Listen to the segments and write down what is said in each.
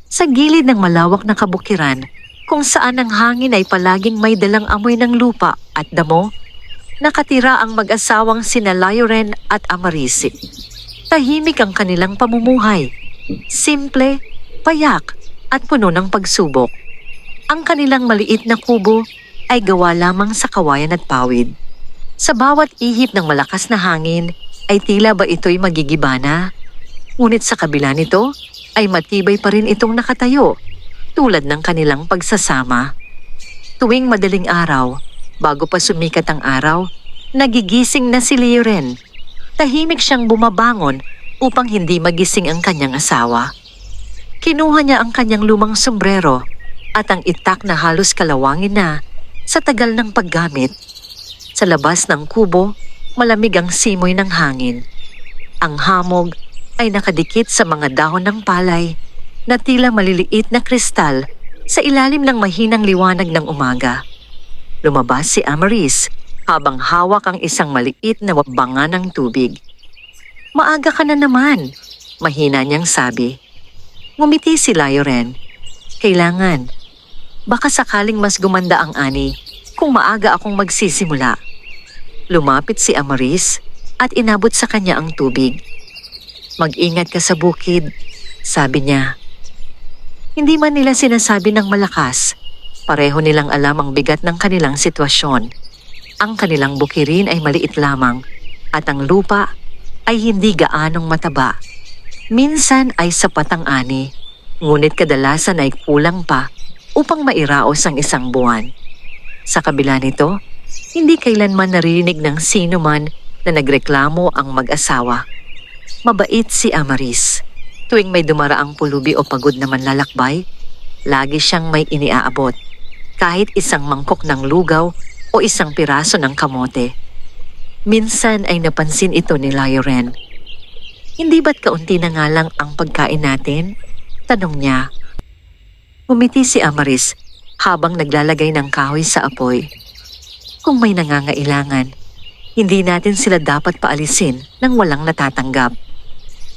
Sa gilid ng malawak na kabukiran, kung saan ang hangin ay palaging may dalang amoy ng lupa at damo, nakatira ang mag-asawang sina Lauren at Amaris. Tahimik ang kanilang pamumuhay. Simple, payak, at puno ng pagsubok. Ang kanilang maliit na kubo ay gawa lamang sa kawayan at pawid. Sa bawat ihip ng malakas na hangin ay tila ba ito'y magigibana. Ngunit sa kabila nito ay matibay pa rin itong nakatayo, tulad ng kanilang pagsasama. Tuwing madaling araw, bago pa sumikat ang araw, nagigising na si Lauren. Tahimik siyang bumabangon upang hindi magising ang kanyang asawa. Kinuha niya ang kanyang lumang sombrero at ang itak na halos kalawangin na sa tagal ng paggamit. Sa labas ng kubo, malamig ang simoy ng hangin. Ang hamog ay nakadikit sa mga dahon ng palay na tila maliliit na kristal sa ilalim ng mahinang liwanag ng umaga. Lumabas si Amaris habang hawak ang isang maliit na banga ng tubig. "Maaga ka na naman," mahina niyang sabi. Ngumiti si Lauren. "Kailangan. Baka sakaling mas gumanda ang ani kung maaga akong magsisimula." Lumapit si Amaris at inabot sa kanya ang tubig. "Mag-ingat ka sa bukid," sabi niya. Hindi man nila sinasabi ng malakas, pareho nilang alam ang bigat ng kanilang sitwasyon. Ang kanilang bukirin ay maliit lamang at ang lupa ay hindi gaanong mataba. Minsan ay sapat ang ani, ngunit kadalasan ay kulang pa upang mairaos ang isang buwan. Sa kabila nito, hindi kailanman naririnig ng sino man na nagreklamo ang mag-asawa. Mabait si Amaris. Tuwing may dumaraang pulubi o pagod na manlalakbay, lagi siyang may iniaabot, kahit isang mangkok ng lugaw o isang piraso ng kamote. Minsan ay napansin ito ni Lauren. "Hindi ba't kaunti na nga lang ang pagkain natin?" tanong niya. Umiti si Amaris habang naglalagay ng kahoy sa apoy. "Kung may nangangailangan, hindi natin sila dapat paalisin nang walang natatanggap."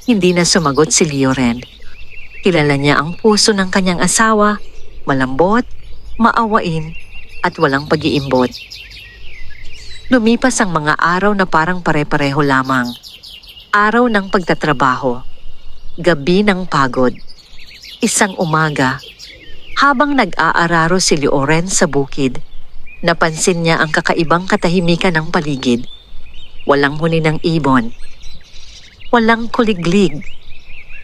Hindi na sumagot si Lauren. Kilala niya ang puso ng kanyang asawa, malambot, maawain, at walang pag-iimbot. Lumipas ang mga araw na parang pare-pareho lamang. Araw ng pagtatrabaho, gabi ng pagod. Isang umaga, habang nag-aararo si Lauren sa bukid, napansin niya ang kakaibang katahimikan ng paligid. Walang huni ng ibon. Walang kuliglig.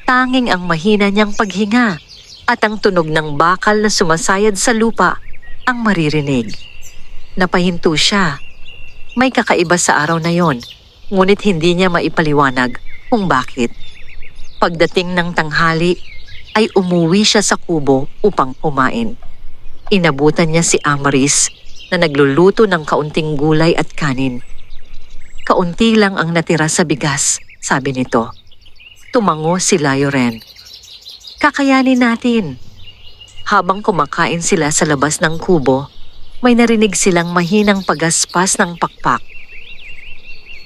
Tanging ang mahina niyang paghinga at ang tunog ng bakal na sumasayad sa lupa ang maririnig. Napahinto siya. May kakaiba sa araw na yon, ngunit hindi niya maipaliwanag kung bakit. Pagdating ng tanghali, ay umuwi siya sa kubo upang kumain. Inabutan niya si Amaris na nagluluto ng kaunting gulay at kanin. "Kaunti lang ang natira sa bigas," sabi nito. Tumango si Lauren. "Kakayanin natin." Habang kumakain sila sa labas ng kubo, may narinig silang mahinang pagaspas ng pakpak.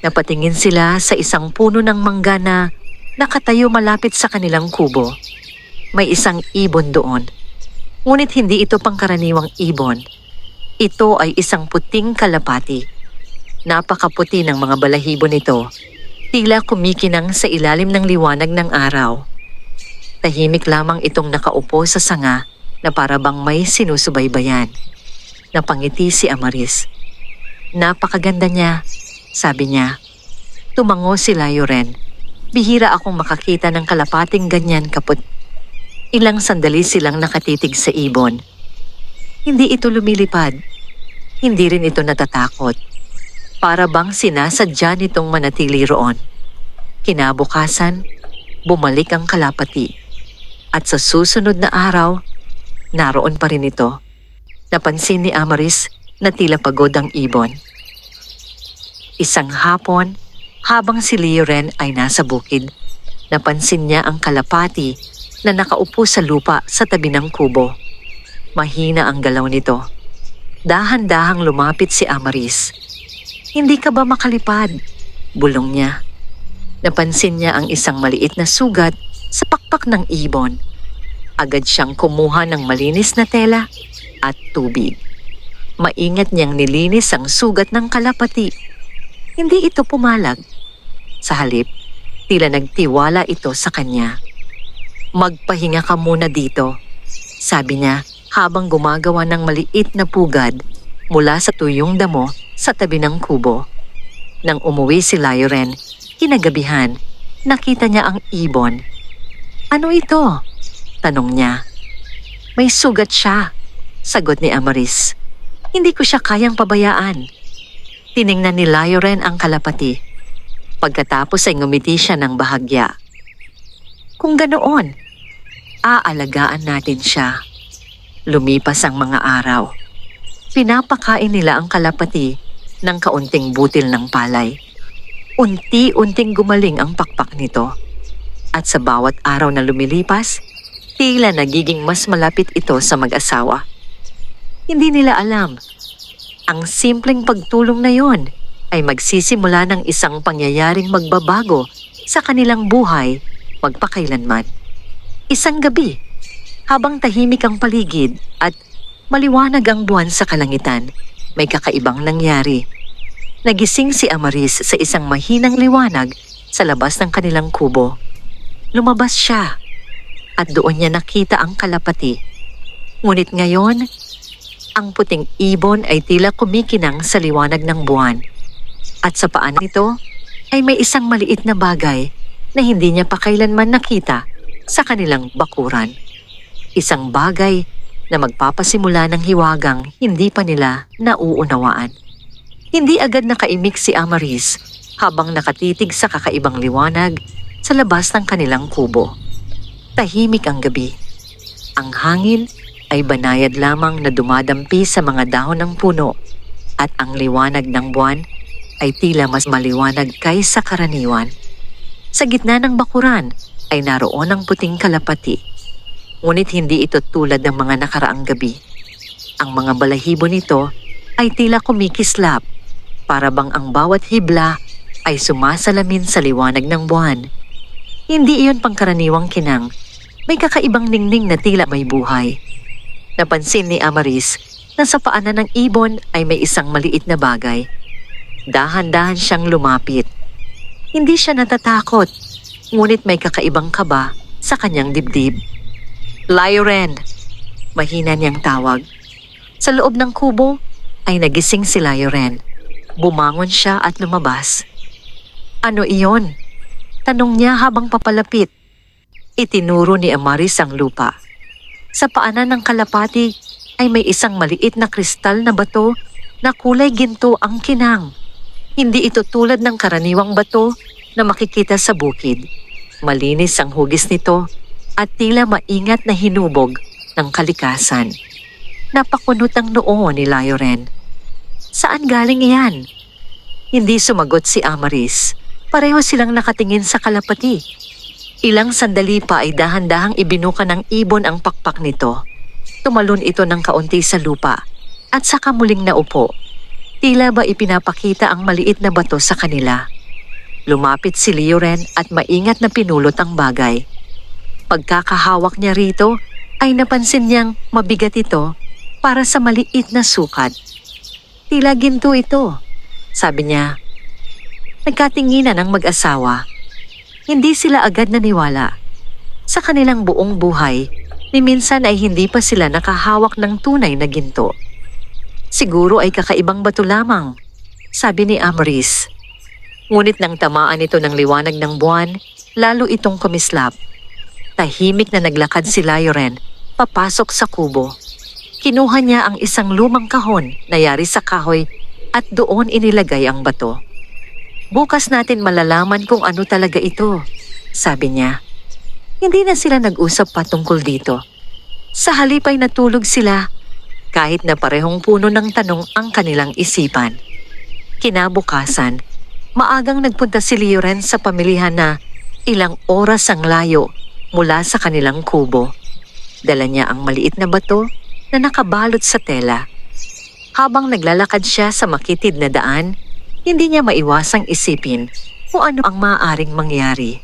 Napatingin sila sa isang puno ng mangga na nakatayo malapit sa kanilang kubo. May isang ibon doon. Ngunit hindi ito pangkaraniwang ibon. Ito ay isang puting kalapati. Napakaputi ng mga balahibo nito. Tila kumikinang sa ilalim ng liwanag ng araw. Tahimik lamang itong nakaupo sa sanga na para bang may sinusubaybayan. Napangiti si Amaris. "Napakaganda niya," sabi niya. Tumango si Lauren. "Bihira akong makakita ng kalapating ganyan kaput." Ilang sandali silang nakatitig sa ibon. Hindi ito lumilipad. Hindi rin ito natatakot. Para bang sinasadya nitong manatili roon. Kinabukasan, bumalik ang kalapati. At sa susunod na araw, naroon pa rin ito. Napansin ni Amaris na tila pagod ang ibon. Isang hapon, habang si Lauren ay nasa bukid, napansin niya ang kalapati na nakaupo sa lupa sa tabi ng kubo. Mahina ang galaw nito. Dahan-dahang lumapit si Amaris. "Hindi ka ba makalipad?" bulong niya. Napansin niya ang isang maliit na sugat sa pakpak ng ibon. Agad siyang kumuha ng malinis na tela at tubig. Maingat niyang nilinis ang sugat ng kalapati. Hindi ito pumalag. Sa halip, tila nagtiwala ito sa kanya. "Magpahinga ka muna dito," sabi niya habang gumagawa ng maliit na pugad mula sa tuyong damo sa tabi ng kubo. Nang umuwi si Lyren, kinagabihan, nakita niya ang ibon. "Ano ito?" tanong niya. "May sugat siya," sagot ni Amaris. "Hindi ko siya kayang pabayaan." Tiningnan ni Lyren ang kalapati. Pagkatapos ay ngumiti siya ng bahagya. "Kung ganoon, aalagaan natin siya." Lumipas ang mga araw. Pinapakain nila ang kalapati ng kaunting butil ng palay. Unti-unting gumaling ang pakpak nito. At sa bawat araw na lumilipas, tila nagiging mas malapit ito sa mag-asawa. Hindi nila alam, ang simpleng pagtulong na yon ay magsisimula ng isang pangyayaring magbabago sa kanilang buhay magpakailanman. Isang gabi, habang tahimik ang paligid at maliwanag ang buwan sa kalangitan, may kakaibang nangyari. Nagising si Amaris sa isang mahinang liwanag sa labas ng kanilang kubo. Lumabas siya at doon niya nakita ang kalapati. Ngunit ngayon, ang puting ibon ay tila kumikinang sa liwanag ng buwan. At sa paan nito ay may isang maliit na bagay na hindi niya pa kailanman nakita sa kanilang bakuran. Isang bagay na magpapasimula ng hiwagang hindi pa nila nauunawaan. Hindi agad nakaimik si Amaris habang nakatitig sa kakaibang liwanag sa labas ng kanilang kubo. Tahimik ang gabi. Ang hangin ay banayad lamang na dumadampi sa mga dahon ng puno at ang liwanag ng buwan ay tila mas maliwanag kaysa karaniwan. Sa gitna ng bakuran ay naroon ang puting kalapati. Ngunit hindi ito tulad ng mga nakaraang gabi. Ang mga balahibo nito ay tila kumikislap, para bang ang bawat hibla ay sumasalamin sa liwanag ng buwan. Hindi iyon pangkaraniwang kinang, may kakaibang ningning na tila may buhay. Napansin ni Amaris na sa paanan ng ibon ay may isang maliit na bagay. Dahan-dahan siyang lumapit. Hindi siya natatakot, ngunit may kakaibang kaba sa kanyang dibdib. "Lyren!" mahina niyang tawag. Sa loob ng kubo ay nagising si Lyren. Bumangon siya at lumabas. "Ano iyon?" tanong niya habang papalapit. Itinuro ni Amaris ang lupa. Sa paanan ng kalapati ay may isang maliit na kristal na bato na kulay ginto ang kinang. Hindi ito tulad ng karaniwang bato na makikita sa bukid. Malinis ang hugis nito at tila maingat na hinubog ng kalikasan. Napakunot ang noo ni Lyren. "Saan galing iyan?" Hindi sumagot si Amaris. Pareho silang nakatingin sa kalapati. Ilang sandali pa ay dahan-dahang ibinuka ng ibon ang pakpak nito. Tumalon ito ng kaunti sa lupa at saka muling naupo. Tila ba ipinapakita ang maliit na bato sa kanila. Lumapit si Lyren at maingat na pinulot ang bagay. Pagkakahawak niya rito ay napansin niyang mabigat ito para sa maliit na sukat. "Tila ginto ito," sabi niya. Nagkatinginan ang mag-asawa. Hindi sila agad naniwala. Sa kanilang buong buhay, ni minsan ay hindi pa sila nakahawak ng tunay na ginto. "Siguro ay kakaibang bato lamang," sabi ni Amaris. Ngunit nang tamaan ito ng liwanag ng buwan, lalo itong kumislap. Tahimik na naglakad si Lyren papasok sa kubo. Kinuha niya ang isang lumang kahon na yari sa kahoy at doon inilagay ang bato. "Bukas natin malalaman kung ano talaga ito," sabi niya. Hindi na sila nag-usap patungkol dito. Sa halip ay natulog sila, kahit na parehong puno ng tanong ang kanilang isipan. Kinabukasan, maagang nagpunta si Lyren sa pamilihan na ilang oras ang layo mula sa kanilang kubo. Dala niya ang maliit na bato na nakabalot sa tela. Habang naglalakad siya sa makitid na daan, hindi niya maiwasang isipin kung ano ang maaaring mangyari.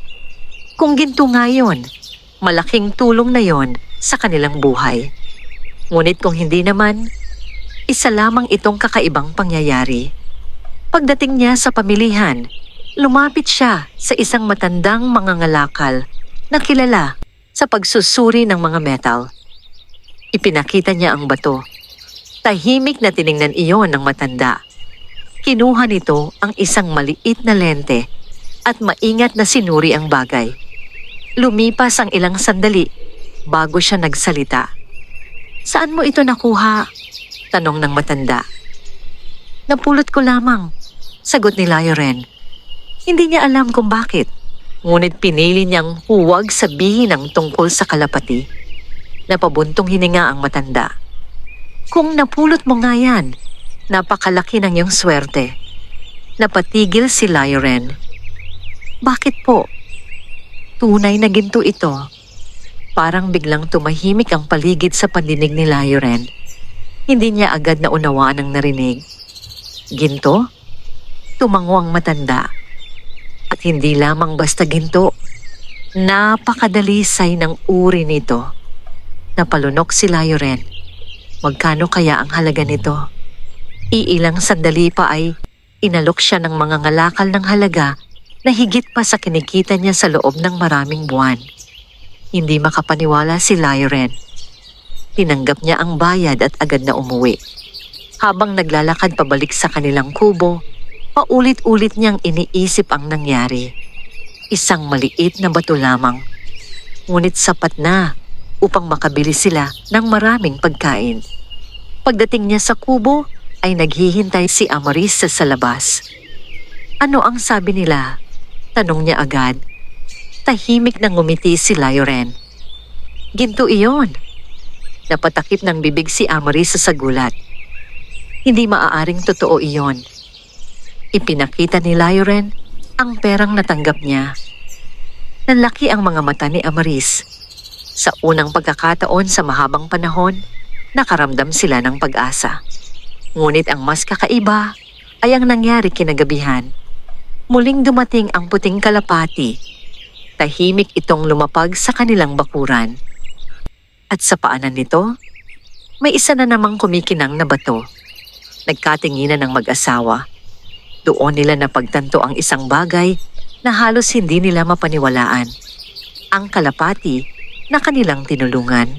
Kung ginto nga yun, malaking tulong na yon sa kanilang buhay. Ngunit kung hindi naman, isa lamang itong kakaibang pangyayari. Pagdating niya sa pamilihan, lumapit siya sa isang matandang mangangalakal na kilala sa pagsusuri ng mga metal. Ipinakita niya ang bato. Tahimik na tiningnan iyon ng matanda. Kinuha nito ang isang maliit na lente at maingat na sinuri ang bagay. Lumipas ang ilang sandali bago siya nagsalita. "Saan mo ito nakuha?" tanong ng matanda. "Napulot ko lamang," sagot ni Lioren. Hindi niya alam kung bakit, ngunit pinili niyang huwag sabihin ang tungkol sa kalapati. Napabuntong hininga ang matanda. "Kung napulot mo nga yan, napakalaki ng iyong swerte." Napatigil si Lioren. "Bakit po?" "Tunay na ginto ito." Parang biglang tumahimik ang paligid sa pandinig ni Lioren. Hindi niya agad na unawaan ang narinig. "Ginto?" Tumango ang matanda. At hindi lamang basta ginto. Napakadalisay ng uri nito. Napalunok si Lioren. Magkano kaya ang halaga nito? Iilang sandali pa ay inalok siya ng mga ngalakal ng halaga na higit pa sa kinikita niya sa loob ng maraming buwan. Hindi makapaniwala si Lioren. Tinanggap niya ang bayad at agad na umuwi. Habang naglalakad pabalik sa kanilang kubo, paulit-ulit niyang iniisip ang nangyari. Isang maliit na bato lamang. Ngunit sapat na upang makabili sila ng maraming pagkain. Pagdating niya sa kubo, ay naghihintay si Amaris sa labas. "Ano ang sabi nila?" tanong niya agad. Tahimik na ngumiti si Lioren. "Ginto iyon." Napatakip ng bibig si Amaris sa gulat. Hindi maaaring totoo iyon. Ipinakita ni Lioren ang perang natanggap niya. Nanlaki ang mga mata ni Amaris. Sa unang pagkakataon sa mahabang panahon, nakaramdam sila ng pag-asa. Ngunit ang mas kakaiba ay ang nangyari kinagabihan. Muling dumating ang puting kalapati. Tahimik itong lumapag sa kanilang bakuran. At sa paanan nito, may isa na namang kumikinang na bato. Nagkatinginan ng mag-asawa. Doon nila napagtanto ang isang bagay na halos hindi nila mapaniwalaan. Ang kalapati na kanilang tinulungan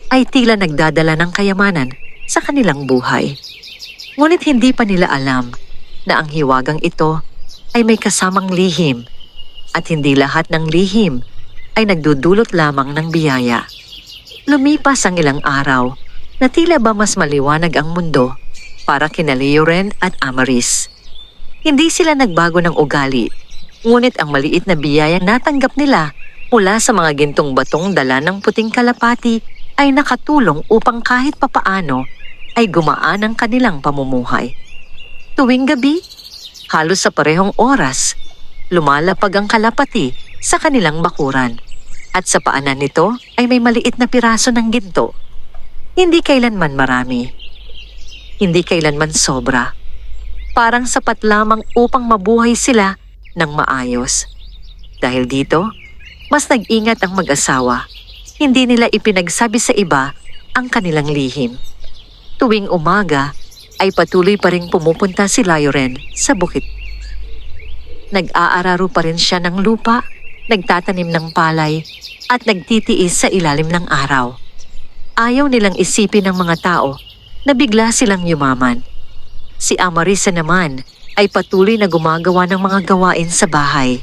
ay tila nagdadala ng kayamanan sa kanilang buhay. Ngunit hindi pa nila alam na ang hiwagang ito ay may kasamang lihim at hindi lahat ng lihim ay nagdudulot lamang ng biyaya. Lumipas ang ilang araw na tila ba mas maliwanag ang mundo para kina Lioren at Amaris. Hindi sila nagbago ng ugali, ngunit ang maliit na biyaya natanggap nila mula sa mga gintong batong dala ng puting kalapati ay nakatulong upang kahit papaano ay gumaan ang kanilang pamumuhay. Tuwing gabi, halos sa parehong oras, lumalapag ang kalapati sa kanilang bakuran. At sa paanan nito ay may maliit na piraso ng ginto. Hindi kailanman marami. Hindi kailanman sobra. Parang sapat lamang upang mabuhay sila ng maayos. Dahil dito, mas nag-ingat ang mag-asawa. Hindi nila ipinagsabi sa iba ang kanilang lihim. Tuwing umaga ay patuloy pa ring pumupunta si Lioren sa bukid. Nag-aararo pa rin siya ng lupa, nagtatanim ng palay, at nagtitiis sa ilalim ng araw. Ayaw nilang isipin ng mga tao na bigla silang yumaman. Si Amarisa naman ay patuloy na gumagawa ng mga gawain sa bahay.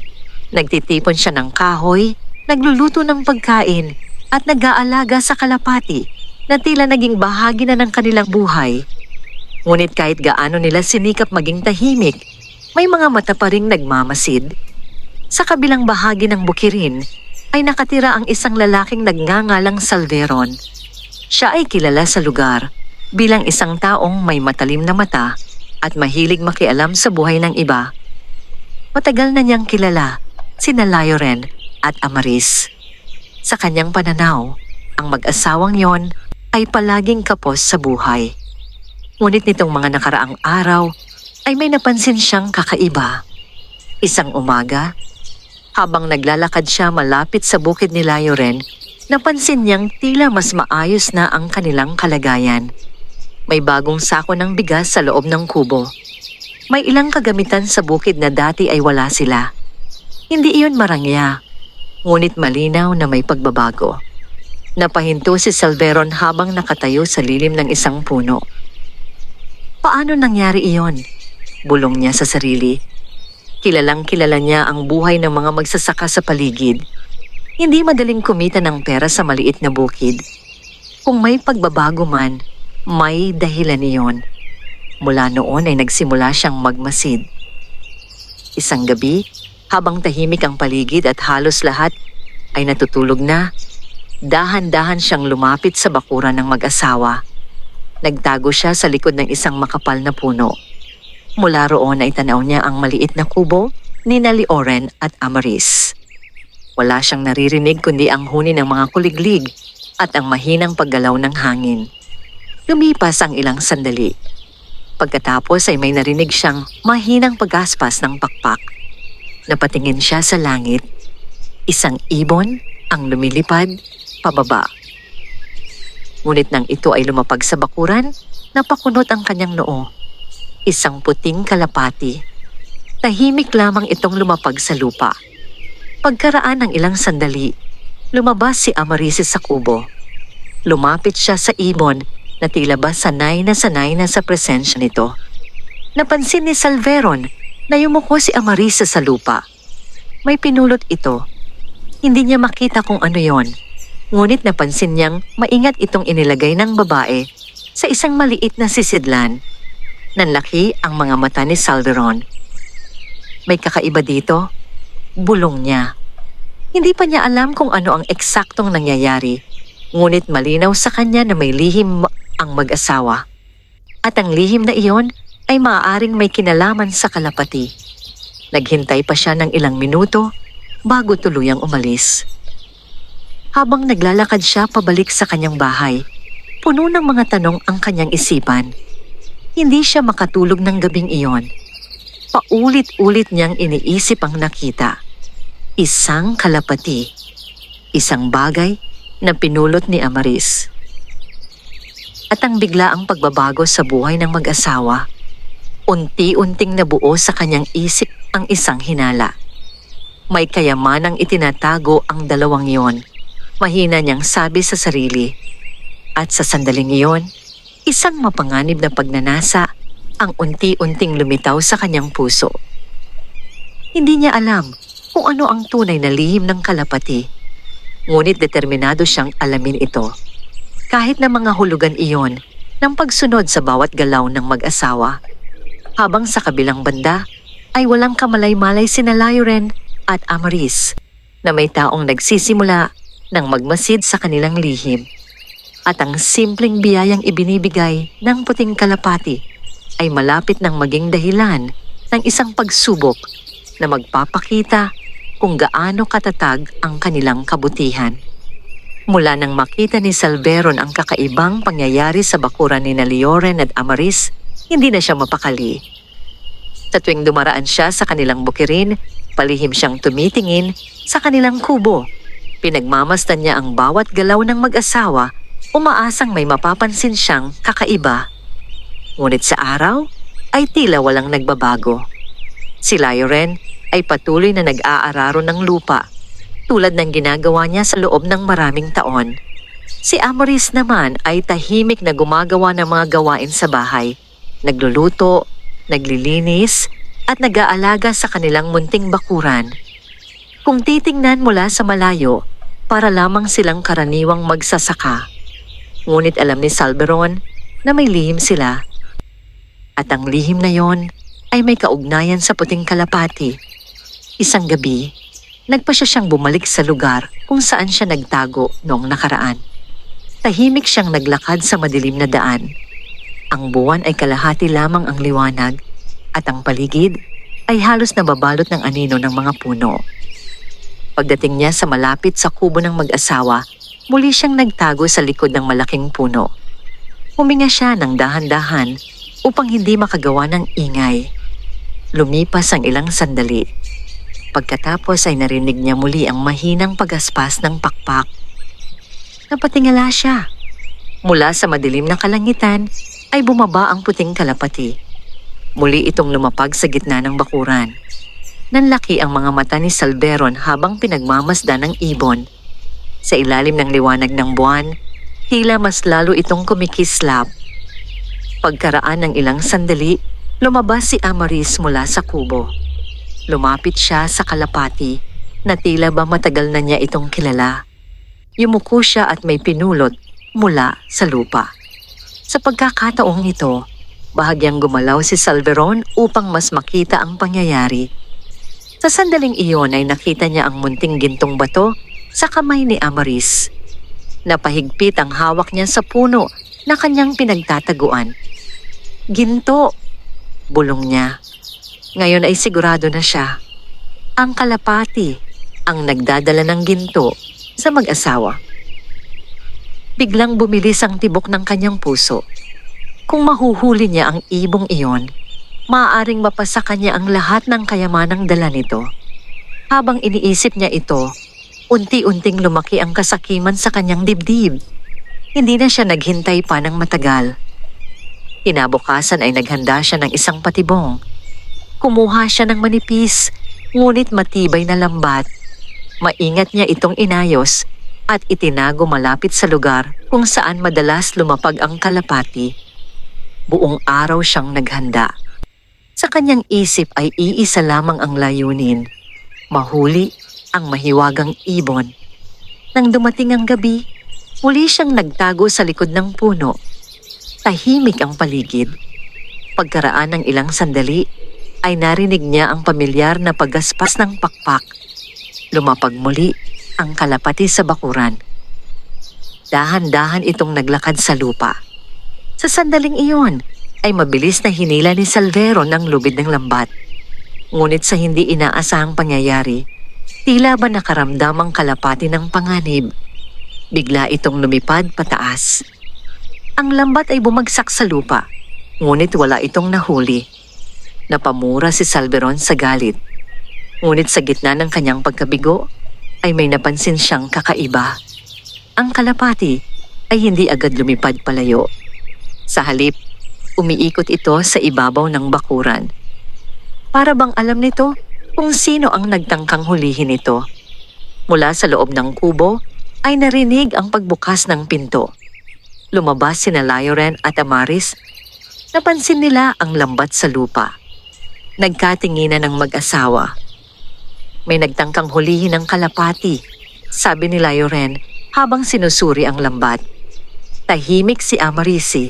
Nagtitipon siya ng kahoy, nagluluto ng pagkain, at nag-aalaga sa kalapati na tila naging bahagi na ng kanilang buhay. Ngunit kahit gaano nila sinikap maging tahimik, may mga mata pa ring nagmamasid. Sa kabilang bahagi ng bukirin ay nakatira ang isang lalaking nagngangalang Salveron. Siya ay kilala sa lugar bilang isang taong may matalim na mata at mahilig makialam sa buhay ng iba. Matagal na niyang kilala sina Lioren at Amaris. Sa kanyang pananaw, ang mag-asawang yon ay palaging kapos sa buhay. Ngunit nitong mga nakaraang araw ay may napansin siyang kakaiba. Isang umaga, habang naglalakad siya malapit sa bukid ni Lioren, Napansin niyang tila mas maayos na ang kanilang kalagayan. May bagong sako ng bigas sa loob ng kubo. May ilang kagamitan sa bukid na dati ay wala sila. Hindi iyon marangya, ngunit malinaw na may pagbabago. Napahinto si Salveron habang nakatayo sa lilim ng isang puno. Paano nangyari iyon? Bulong niya sa sarili. Kilalang kilala niya ang buhay ng mga magsasaka sa paligid. Hindi madaling kumita ng pera sa maliit na bukid. Kung may pagbabago man, may dahilan iyon. Mula noon ay nagsimula siyang magmasid. Isang gabi, habang tahimik ang paligid at halos lahat ay natutulog na, dahan-dahan siyang lumapit sa bakuran ng mag-asawa. Nagtago siya sa likod ng isang makapal na puno. Mula roon ay tanaw niya ang maliit na kubo ni Lioren at Amaris. Wala siyang naririnig kundi ang huni ng mga kuliglig at ang mahinang paggalaw ng hangin. Lumipas ang ilang sandali. Pagkatapos ay may narinig siyang mahinang pagaspas ng pakpak. Napatingin siya sa langit. Isang ibon ang lumilipad pababa. Ngunit nang ito ay lumapag sa bakuran, napakunot ang kanyang noo. Isang puting kalapati. Tahimik lamang itong lumapag sa lupa. Pagkaraan ng ilang sandali, lumabas si Amaris sa kubo. Lumapit siya sa ibon na tila ba sanay na sa presensya nito. Napansin ni Salveron na yumuko si Amaris sa lupa. May pinulot ito. Hindi niya makita kung ano yon. Ngunit napansin niyang maingat itong inilagay ng babae sa isang maliit na sisidlan. Nanlaki ang mga mata ni Salveron. May kakaiba dito? Bulong niya. Hindi pa niya alam kung ano ang eksaktong nangyayari, ngunit malinaw sa kanya na may lihim ang mag-asawa. At ang lihim na iyon ay maaaring may kinalaman sa kalapati. Naghintay pa siya ng ilang minuto bago tuluyang umalis. Habang naglalakad siya pabalik sa kanyang bahay, puno ng mga tanong ang kanyang isipan. Hindi siya makatulog ng gabing iyon. Paulit-ulit niyang iniisip ang nakita. Isang kalapati. Isang bagay na pinulot ni Amaris. At ang biglaang pagbabago sa buhay ng mag-asawa, unti-unting nabuo sa kanyang isip ang isang hinala. May kayamanang itinatago ang dalawang iyon. Mahina niyang sabi sa sarili. At sa sandaling iyon, isang mapanganib na pagnanasa ang unti-unting lumitaw sa kanyang puso. Hindi niya alam kung ano ang tunay na lihim ng kalapati. Ngunit determinado siyang alamin ito. Kahit na mga hulugan iyon ng pagsunod sa bawat galaw ng mag-asawa. Habang sa kabilang banda ay walang kamalay-malay sina Lioren at Amaris na may taong nagsisimula ng magmasid sa kanilang lihim. At ang simpleng biyayang ibinibigay ng puting kalapati ay malapit ng maging dahilan ng isang pagsubok na magpapakita kung gaano katatag ang kanilang kabutihan. Mula nang makita ni Salveron ang kakaibang pangyayari sa bakuran ni Lioren at Amaris, hindi na siya mapakali. Sa tuwing dumaraan siya sa kanilang bukirin, palihim siyang tumitingin sa kanilang kubo. Pinagmamasdan niya ang bawat galaw ng mag-asawa, umaasang may mapapansin siyang kakaiba. Ngunit sa araw ay tila walang nagbabago. Si Lioren ay patuloy na nag-aararo ng lupa, tulad ng ginagawa niya sa loob ng maraming taon. Si Amaris naman ay tahimik na gumagawa ng mga gawain sa bahay, nagluluto, naglilinis, at nag-aalaga sa kanilang munting bakuran. Kung titingnan mula sa malayo, para lamang silang karaniwang magsasaka. Ngunit alam ni Salveron na may lihim sila. At ang lihim na yon ay may kaugnayan sa puting kalapati. Isang gabi, nagpasya siyang bumalik sa lugar kung saan siya nagtago noong nakaraan. Tahimik siyang naglakad sa madilim na daan. Ang buwan ay kalahati lamang ang liwanag at ang paligid ay halos nababalot ng anino ng mga puno. Pagdating niya sa malapit sa kubo ng mag-asawa, muli siyang nagtago sa likod ng malaking puno. Huminga siya ng dahan-dahan upang hindi makagawa ng ingay. Lumipas ang ilang sandali. Pagkatapos ay narinig niya muli ang mahinang pagaspas ng pakpak. Napatingala siya. Mula sa madilim na kalangitan ay bumaba ang puting kalapati. Muli itong lumapag sa gitna ng bakuran. Nanlaki ang mga mata ni Salveron habang pinagmamasdan ng ibon. Sa ilalim ng liwanag ng buwan, tila mas lalo itong kumikislap. Pagkaraan ng ilang sandali, lumabas si Amaris mula sa kubo. Lumapit siya sa kalapati na tila ba matagal na niya itong kilala. Yumuko siya at may pinulot mula sa lupa. Sa pagkakataong ito, bahagyang gumalaw si Salveron upang mas makita ang pangyayari. Sa sandaling iyon ay nakita niya ang munting gintong bato sa kamay ni Amaris. Napahigpit ang hawak niya sa puno na kanyang pinagtataguan. Ginto! Bulong niya. Ngayon ay sigurado na siya. Ang kalapati ang nagdadala ng ginto sa mag-asawa. Biglang bumilis ang tibok ng kanyang puso. Kung mahuhuli niya ang ibong iyon, maaaring mapasa kanya ang lahat ng kayamanang dala nito. Habang iniisip niya ito, unti-unting lumaki ang kasakiman sa kanyang dibdib. Hindi na siya naghintay pa ng matagal. Kinabukasan ay naghanda siya ng isang patibong. Kumuha siya ng manipis, ngunit matibay na lambat. Maingat niya itong inayos at itinago malapit sa lugar kung saan madalas lumapag ang kalapati. Buong araw siyang naghanda. Sa kanyang isip ay iisa lamang ang layunin, mahuli ang mahiwagang ibon. Nang dumating ang gabi, muli siyang nagtago sa likod ng puno. Tahimik ang paligid. Pagkaraan ng ilang sandali, ay narinig niya ang pamilyar na paggaspas ng pakpak. Lumapag muli ang kalapati sa bakuran. Dahan-dahan itong naglakad sa lupa. Sa sandaling iyon, ay mabilis na hinila ni Salveron ang lubid ng lambat. Ngunit sa hindi inaasahang pangyayari, tila ba nakaramdam ang kalapati ng panganib. Bigla itong lumipad pataas. Ang lambat ay bumagsak sa lupa, ngunit wala itong nahuli. Napamura si Salveron sa galit. Ngunit sa gitna ng kanyang pagkabigo, ay may napansin siyang kakaiba. Ang kalapati ay hindi agad lumipad palayo. Sa halip, umiikot ito sa ibabaw ng bakuran. Para bang alam nito kung sino ang nagtangkang hulihin ito. Mula sa loob ng kubo ay narinig ang pagbukas ng pinto. Lumabas sina Layuren at Amaris. Napansin nila ang lambat sa lupa. Nagkatinginan ng mag-asawa. May nagtangkang hulihin ng kalapati, sabi ni Layuren habang sinusuri ang lambat. Tahimik si Amarisi.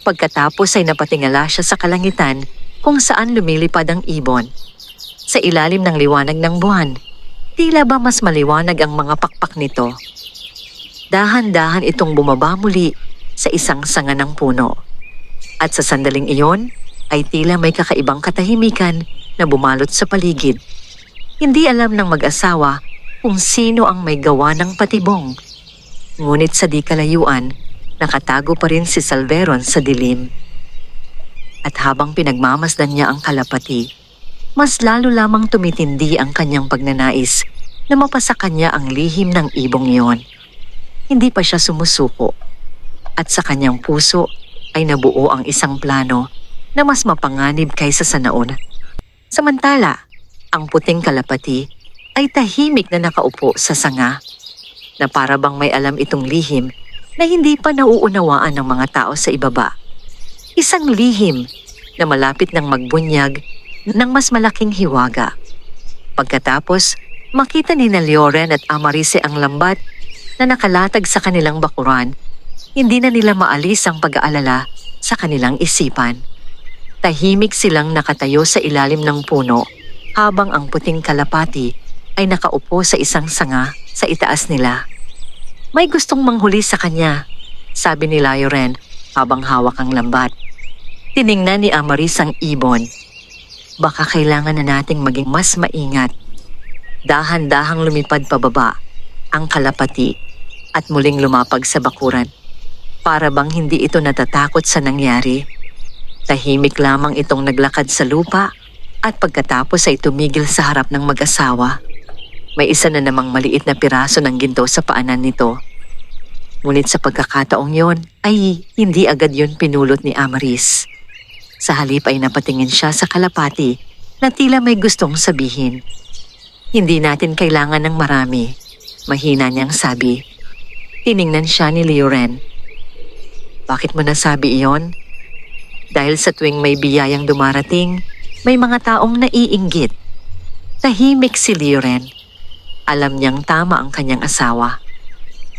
Pagkatapos ay napatingala siya sa kalangitan kung saan lumilipad ang ibon. Sa ilalim ng liwanag ng buwan, tila ba mas maliwanag ang mga pakpak nito. Dahan-dahan itong bumaba muli sa isang sanga ng puno. At sa sandaling iyon ay tila may kakaibang katahimikan na bumalot sa paligid. Hindi alam ng mag-asawa kung sino ang may gawa ng patibong. Ngunit sa di kalayuan, nakatago pa rin si Salveron sa dilim. At habang pinagmamasdan niya ang kalapati, mas lalo lamang tumitindi ang kanyang pagnanais na mapasa kanya ang lihim ng ibong iyon. Hindi pa siya sumusuko. At sa kanyang puso ay nabuo ang isang plano na mas mapanganib kaysa sa nauna. Samantala, ang puting kalapati ay tahimik na nakaupo sa sanga, na para bang may alam itong lihim na hindi pa nauunawaan ng mga tao sa ibaba. Isang lihim na malapit ng magbunyag ng mas malaking hiwaga. Pagkatapos, makita ni Layuren at Amarise ang lambat na nakalatag sa kanilang bakuran. Hindi na nila maalis ang pag-aalala sa kanilang isipan. Tahimik silang nakatayo sa ilalim ng puno habang ang puting kalapati ay nakaupo sa isang sanga sa itaas nila. May gustong manghuli sa kanya, sabi ni Layuren habang hawak ang lambat. Tiningnan ni Amaris ang ibon. Baka kailangan na nating maging mas maingat. Dahan-dahang lumipad pababa ang kalapati at muling lumapag sa bakuran. Para bang hindi ito natatakot sa nangyari. Tahimik lamang itong naglakad sa lupa at pagkatapos ay tumigil sa harap ng mag-asawa. May isa na namang maliit na piraso ng ginto sa paanan nito. Ngunit sa pagkakataong yon ay hindi agad yon pinulot ni Amaris. Sa halip ay napatingin siya sa kalapati na tila may gustong sabihin. Hindi natin kailangan ng marami, mahina niyang sabi. Tiningnan siya ni Leoren. Bakit mo nasabi iyon? Dahil sa tuwing may biyayang dumarating, may mga taong naiinggit. Tahimik si Leoren. Alam niyang tama ang kanyang asawa.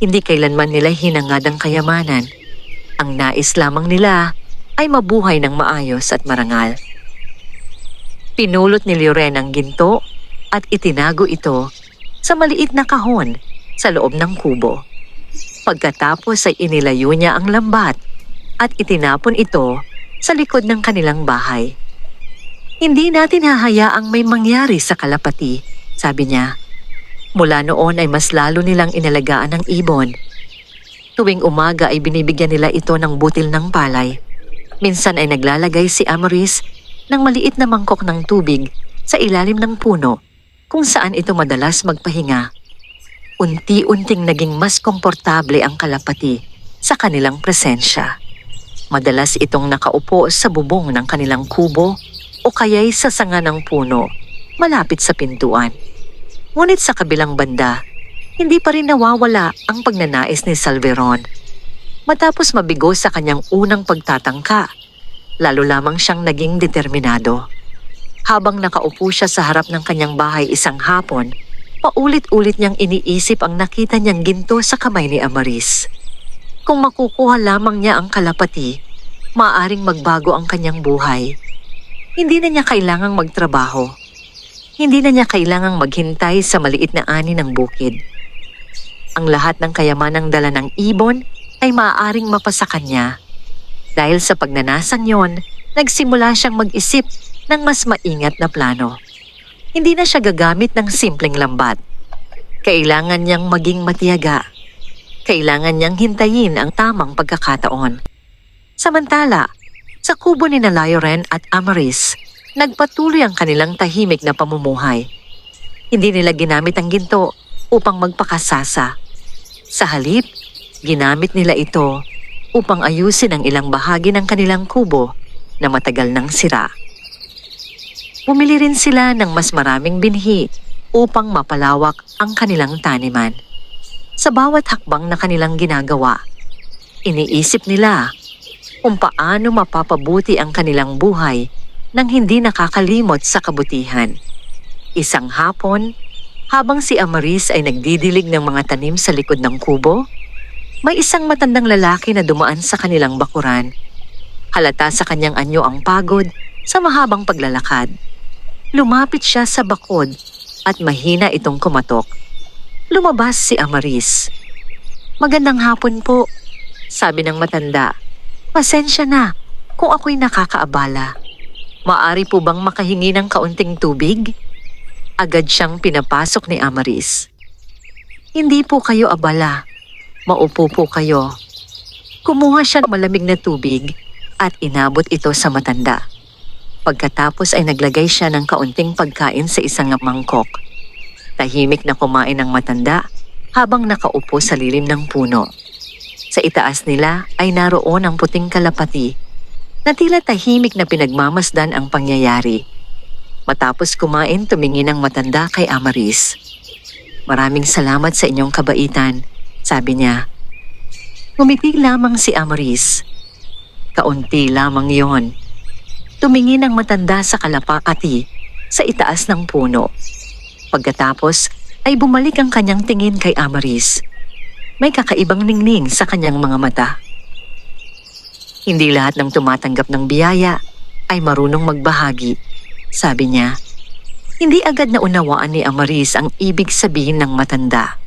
Hindi kailanman nila hinangad ang kayamanan. Ang nais lamang nila ay mabuhay ng maayos at marangal. Pinulot ni Leoren ang ginto at itinago ito sa maliit na kahon sa loob ng kubo. Pagkatapos ay inilayo niya ang lambat at itinapon ito sa likod ng kanilang bahay. Hindi natin hahayaang may mangyari sa kalapati, sabi niya. Mula noon ay mas lalo nilang inalagaan ng ibon. Tuwing umaga ay binibigyan nila ito ng butil ng palay. Minsan ay naglalagay si Amaris ng maliit na mangkok ng tubig sa ilalim ng puno kung saan ito madalas magpahinga. Unti-unting naging mas komportable ang kalapati sa kanilang presensya. Madalas itong nakaupo sa bubong ng kanilang kubo o kaya'y sa sanga ng puno malapit sa pintuan. Ngunit sa kabilang banda, hindi pa rin nawawala ang pagnanais ni Salveron. Matapos mabigo sa kanyang unang pagtatangka, lalo lamang siyang naging determinado. Habang nakaupo siya sa harap ng kanyang bahay isang hapon, paulit-ulit niyang iniisip ang nakita niyang ginto sa kamay ni Amaris. Kung makukuha lamang niya ang kalapati, maaaring magbago ang kanyang buhay. Hindi na niya kailangang magtrabaho. Hindi na niya kailangang maghintay sa maliit na ani ng bukid. Ang lahat ng kayamanang dala ng ibon ay maaaring mapasa kanya. Dahil sa pagnanasang yon, nagsimula siyang mag-isip ng mas maingat na plano. Hindi na siya gagamit ng simpleng lambat. Kailangan niyang maging matiyaga. Kailangan niyang hintayin ang tamang pagkakataon. Samantala, sa kubo ni Leoren at Amaris, nagpatuloy ang kanilang tahimik na pamumuhay. Hindi nila ginamit ang ginto upang magpakasasa. Sa halip, ginamit nila ito upang ayusin ang ilang bahagi ng kanilang kubo na matagal nang sira. Bumili rin sila ng mas maraming binhi upang mapalawak ang kanilang taniman. Sa bawat hakbang na kanilang ginagawa, iniisip nila kung paano mapapabuti ang kanilang buhay nang hindi nakakalimot sa kabutihan. Isang hapon, habang si Amaris ay nagdidilig ng mga tanim sa likod ng kubo, may isang matandang lalaki na dumaan sa kanilang bakuran. Halata sa kanyang anyo ang pagod sa mahabang paglalakad. Lumapit siya sa bakod at mahina itong kumatok. Lumabas si Amaris. "Magandang hapon po," sabi ng matanda. "Pasensya na kung ako'y nakakaabala. Maari po bang makahingi ng kaunting tubig?" Agad siyang pinapasok ni Amaris. "Hindi po kayo abala. Maupo po kayo." Kumuha siya ng malamig na tubig at inabot ito sa matanda. Pagkatapos ay naglagay siya ng kaunting pagkain sa isang mangkok. Tahimik na kumain ang matanda habang nakaupo sa lilim ng puno. Sa itaas nila ay naroon ang puting kalapati na tila tahimik na pinagmamasdan ang pangyayari. Matapos kumain, tumingin ang matanda kay Amaris. "Maraming salamat sa inyong kabaitan," sabi niya. Ngumiti lamang si Amaris. Kaunti lamang yon. Tumingin ang matanda sa kalapati sa itaas ng puno. Pagkatapos ay bumalik ang kanyang tingin kay Amaris. May kakaibang ningning sa kanyang mga mata. "Hindi lahat ng tumatanggap ng biyaya ay marunong magbahagi," sabi niya. Hindi agad na unawaan ni Amaris ang ibig sabihin ng matanda.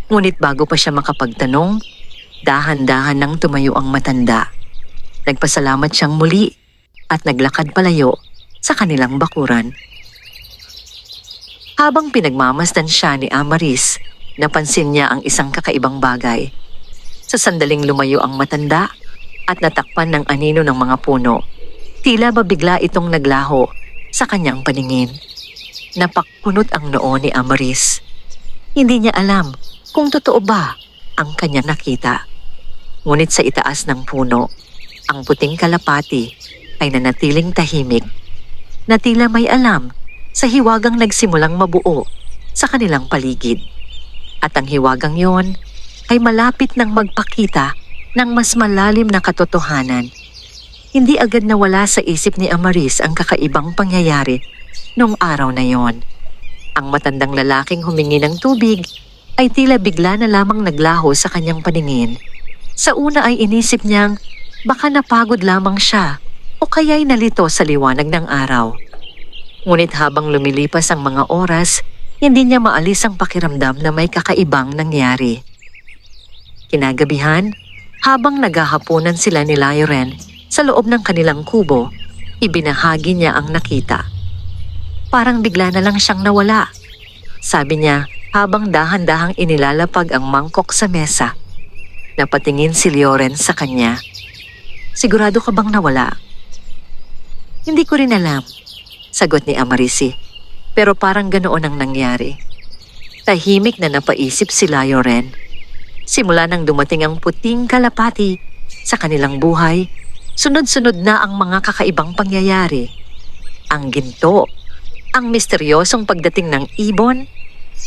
Ngunit bago pa siya makapagtanong, dahan-dahan nang tumayo ang matanda. Nagpasalamat siyang muli at naglakad palayo sa kanilang bakuran. Habang pinagmamasdan siya ni Amaris, napansin niya ang isang kakaibang bagay. Sa sandaling lumayo ang matanda at natakpan ng anino ng mga puno, tila ba bigla itong naglaho sa kanyang paningin. Napakpunot ang noo ni Amaris. Hindi niya alam kung totoo ba ang kanyang nakita. Ngunit sa itaas ng puno, ang puting kalapati ay nanatiling tahimik na tila may alam sa hiwagang nagsimulang mabuo sa kanilang paligid. At ang hiwagang yon ay malapit nang magpakita ng mas malalim na katotohanan. Hindi agad nawala sa isip ni Amaris ang kakaibang pangyayari noong araw na yon. Ang matandang lalaking humingi ng tubig ay tila bigla na lamang naglaho sa kanyang paningin. Sa una ay inisip niyang baka napagod lamang siya o kaya'y nalito sa liwanag ng araw. Ngunit habang lumilipas ang mga oras, hindi niya maalis ang pakiramdam na may kakaibang nangyari. Kinagabihan, habang naghahapunan sila ni Lyren sa loob ng kanilang kubo, ibinahagi niya ang nakita. Parang bigla na lang siyang nawala. Sabi niya habang dahan-dahang inilalapag ang mangkok sa mesa. Napatingin si Lioren sa kanya. Sigurado ka bang nawala? Hindi ko rin alam, sagot ni Amarisi. Pero parang ganoon ang nangyari. Tahimik na napaisip si Lioren. Simula nang dumating ang puting kalapati sa kanilang buhay, sunod-sunod na ang mga kakaibang pangyayari. Ang ginto, ang misteryosong pagdating ng ibon,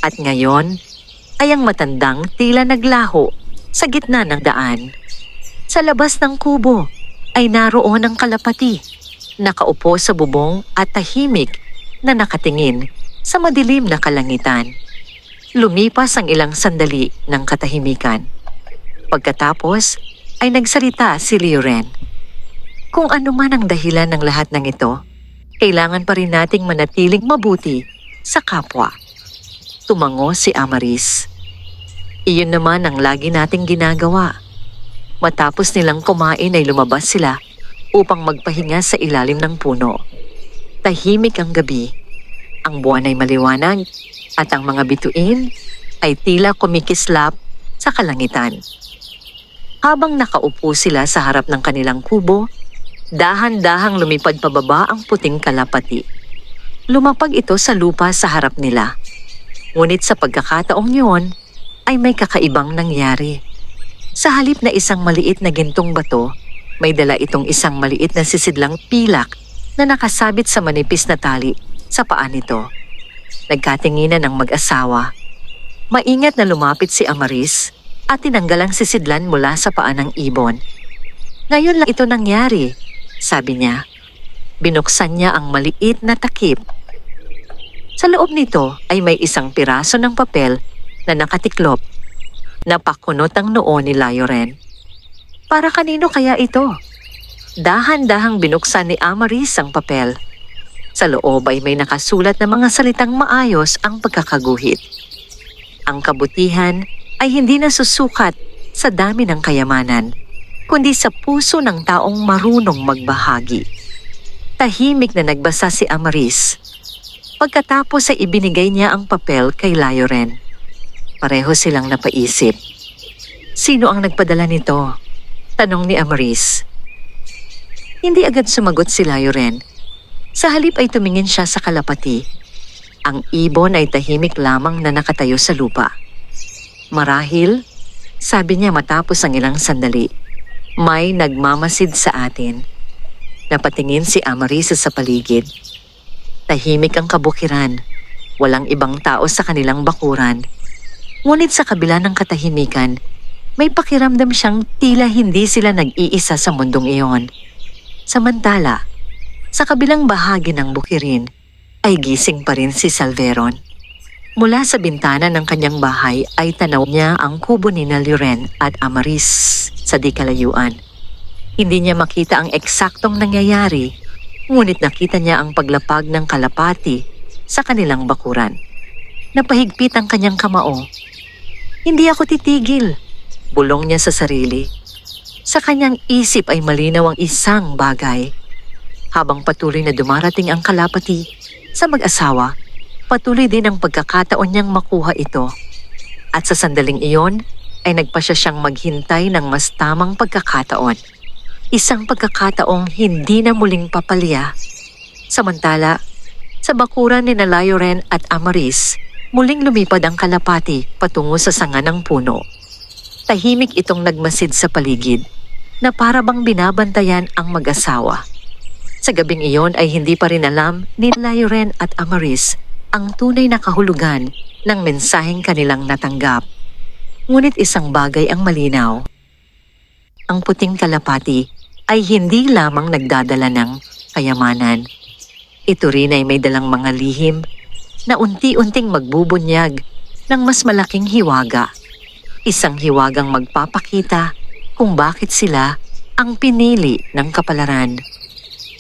at ngayon ay ang matandang tila naglaho sa gitna ng daan. Sa labas ng kubo ay naroon ang kalapati, nakaupo sa bubong at tahimik na nakatingin sa madilim na kalangitan. Lumipas ang ilang sandali ng katahimikan. Pagkatapos ay nagsalita si Lioren. Kung ano man ang dahilan ng lahat ng ito, kailangan pa rin nating manatiling mabuti sa kapwa. Tumango si Amaris. Iyon naman ang lagi nating ginagawa. Matapos nilang kumain ay lumabas sila upang magpahinga sa ilalim ng puno. Tahimik ang gabi. Ang buwan ay maliwanag at ang mga bituin ay tila kumikislap sa kalangitan. Habang nakaupo sila sa harap ng kanilang kubo, dahan-dahang lumipad pababa ang puting kalapati. Lumapag ito sa lupa sa harap nila. Ngunit sa pagkakataong yun, ay may kakaibang nangyari. Sa halip na isang maliit na gintong bato, may dala itong isang maliit na sisidlang pilak na nakasabit sa manipis na tali sa paa nito. Nagkatinginan ang mag-asawa. Maingat na lumapit si Amaris at tinanggal ang sisidlan mula sa paa ng ibon. Ngayon lang ito nangyari, sabi niya. Binuksan niya ang maliit na takip. Sa loob nito ay may isang piraso ng papel na nakatiklop. Napakunot ang noo ni Lioren. Para kanino kaya ito? Dahan-dahang binuksan ni Amaris ang papel. Sa loob ay may nakasulat na mga salitang maayos ang pagkakaguhit. Ang kabutihan ay hindi nasusukat sa dami ng kayamanan, kundi sa puso ng taong marunong magbahagi. Tahimik na nagbasa si Amaris. Pagkatapos ay ibinigay niya ang papel kay Lioren. Pareho silang napaisip. Sino ang nagpadala nito? Tanong ni Amaris. Hindi agad sumagot si Lioren. Sa halip ay tumingin siya sa kalapati. Ang ibon ay tahimik lamang na nakatayo sa lupa. Marahil, sabi niya matapos ang ilang sandali, may nagmamasid sa atin. Napatingin si Amaris sa paligid. Tahimik ang kabukiran. Walang ibang tao sa kanilang bakuran. Ngunit sa kabila ng katahimikan, may pakiramdam siyang tila hindi sila nag-iisa sa mundong iyon. Samantala, sa kabilang bahagi ng bukirin, ay gising pa rin si Salveron. Mula sa bintana ng kanyang bahay ay tanaw niya ang kubo ni Lioren at Amaris sa di kalayuan. Hindi niya makita ang eksaktong nangyayari, ngunit nakita niya ang paglapag ng kalapati sa kanilang bakuran. Napahigpit ang kanyang kamao. Hindi ako titigil, bulong niya sa sarili. Sa kanyang isip ay malinaw ang isang bagay. Habang patuloy na dumarating ang kalapati sa mag-asawa, patuloy din ang pagkakataon niyang makuha ito. At sa sandaling iyon ay nagpasya siyang maghintay ng mas tamang pagkakataon. Isang pagkakataong hindi na muling papalya. Samantala, sa bakuran ni Lioren at Amaris, muling lumipad ang kalapati patungo sa sanga ng puno. Tahimik itong nagmasid sa paligid na para bang binabantayan ang mag-asawa. Sa gabing iyon ay hindi pa rin alam ni Lauren at Amaris ang tunay na kahulugan ng mensaheng kanilang natanggap. Ngunit isang bagay ang malinaw. Ang puting kalapati ay hindi lamang nagdadala ng kayamanan. Ito rin ay may dalang mga lihim na unti-unting magbubunyag ng mas malaking hiwaga. Isang hiwagang magpapakita kung bakit sila ang pinili ng kapalaran.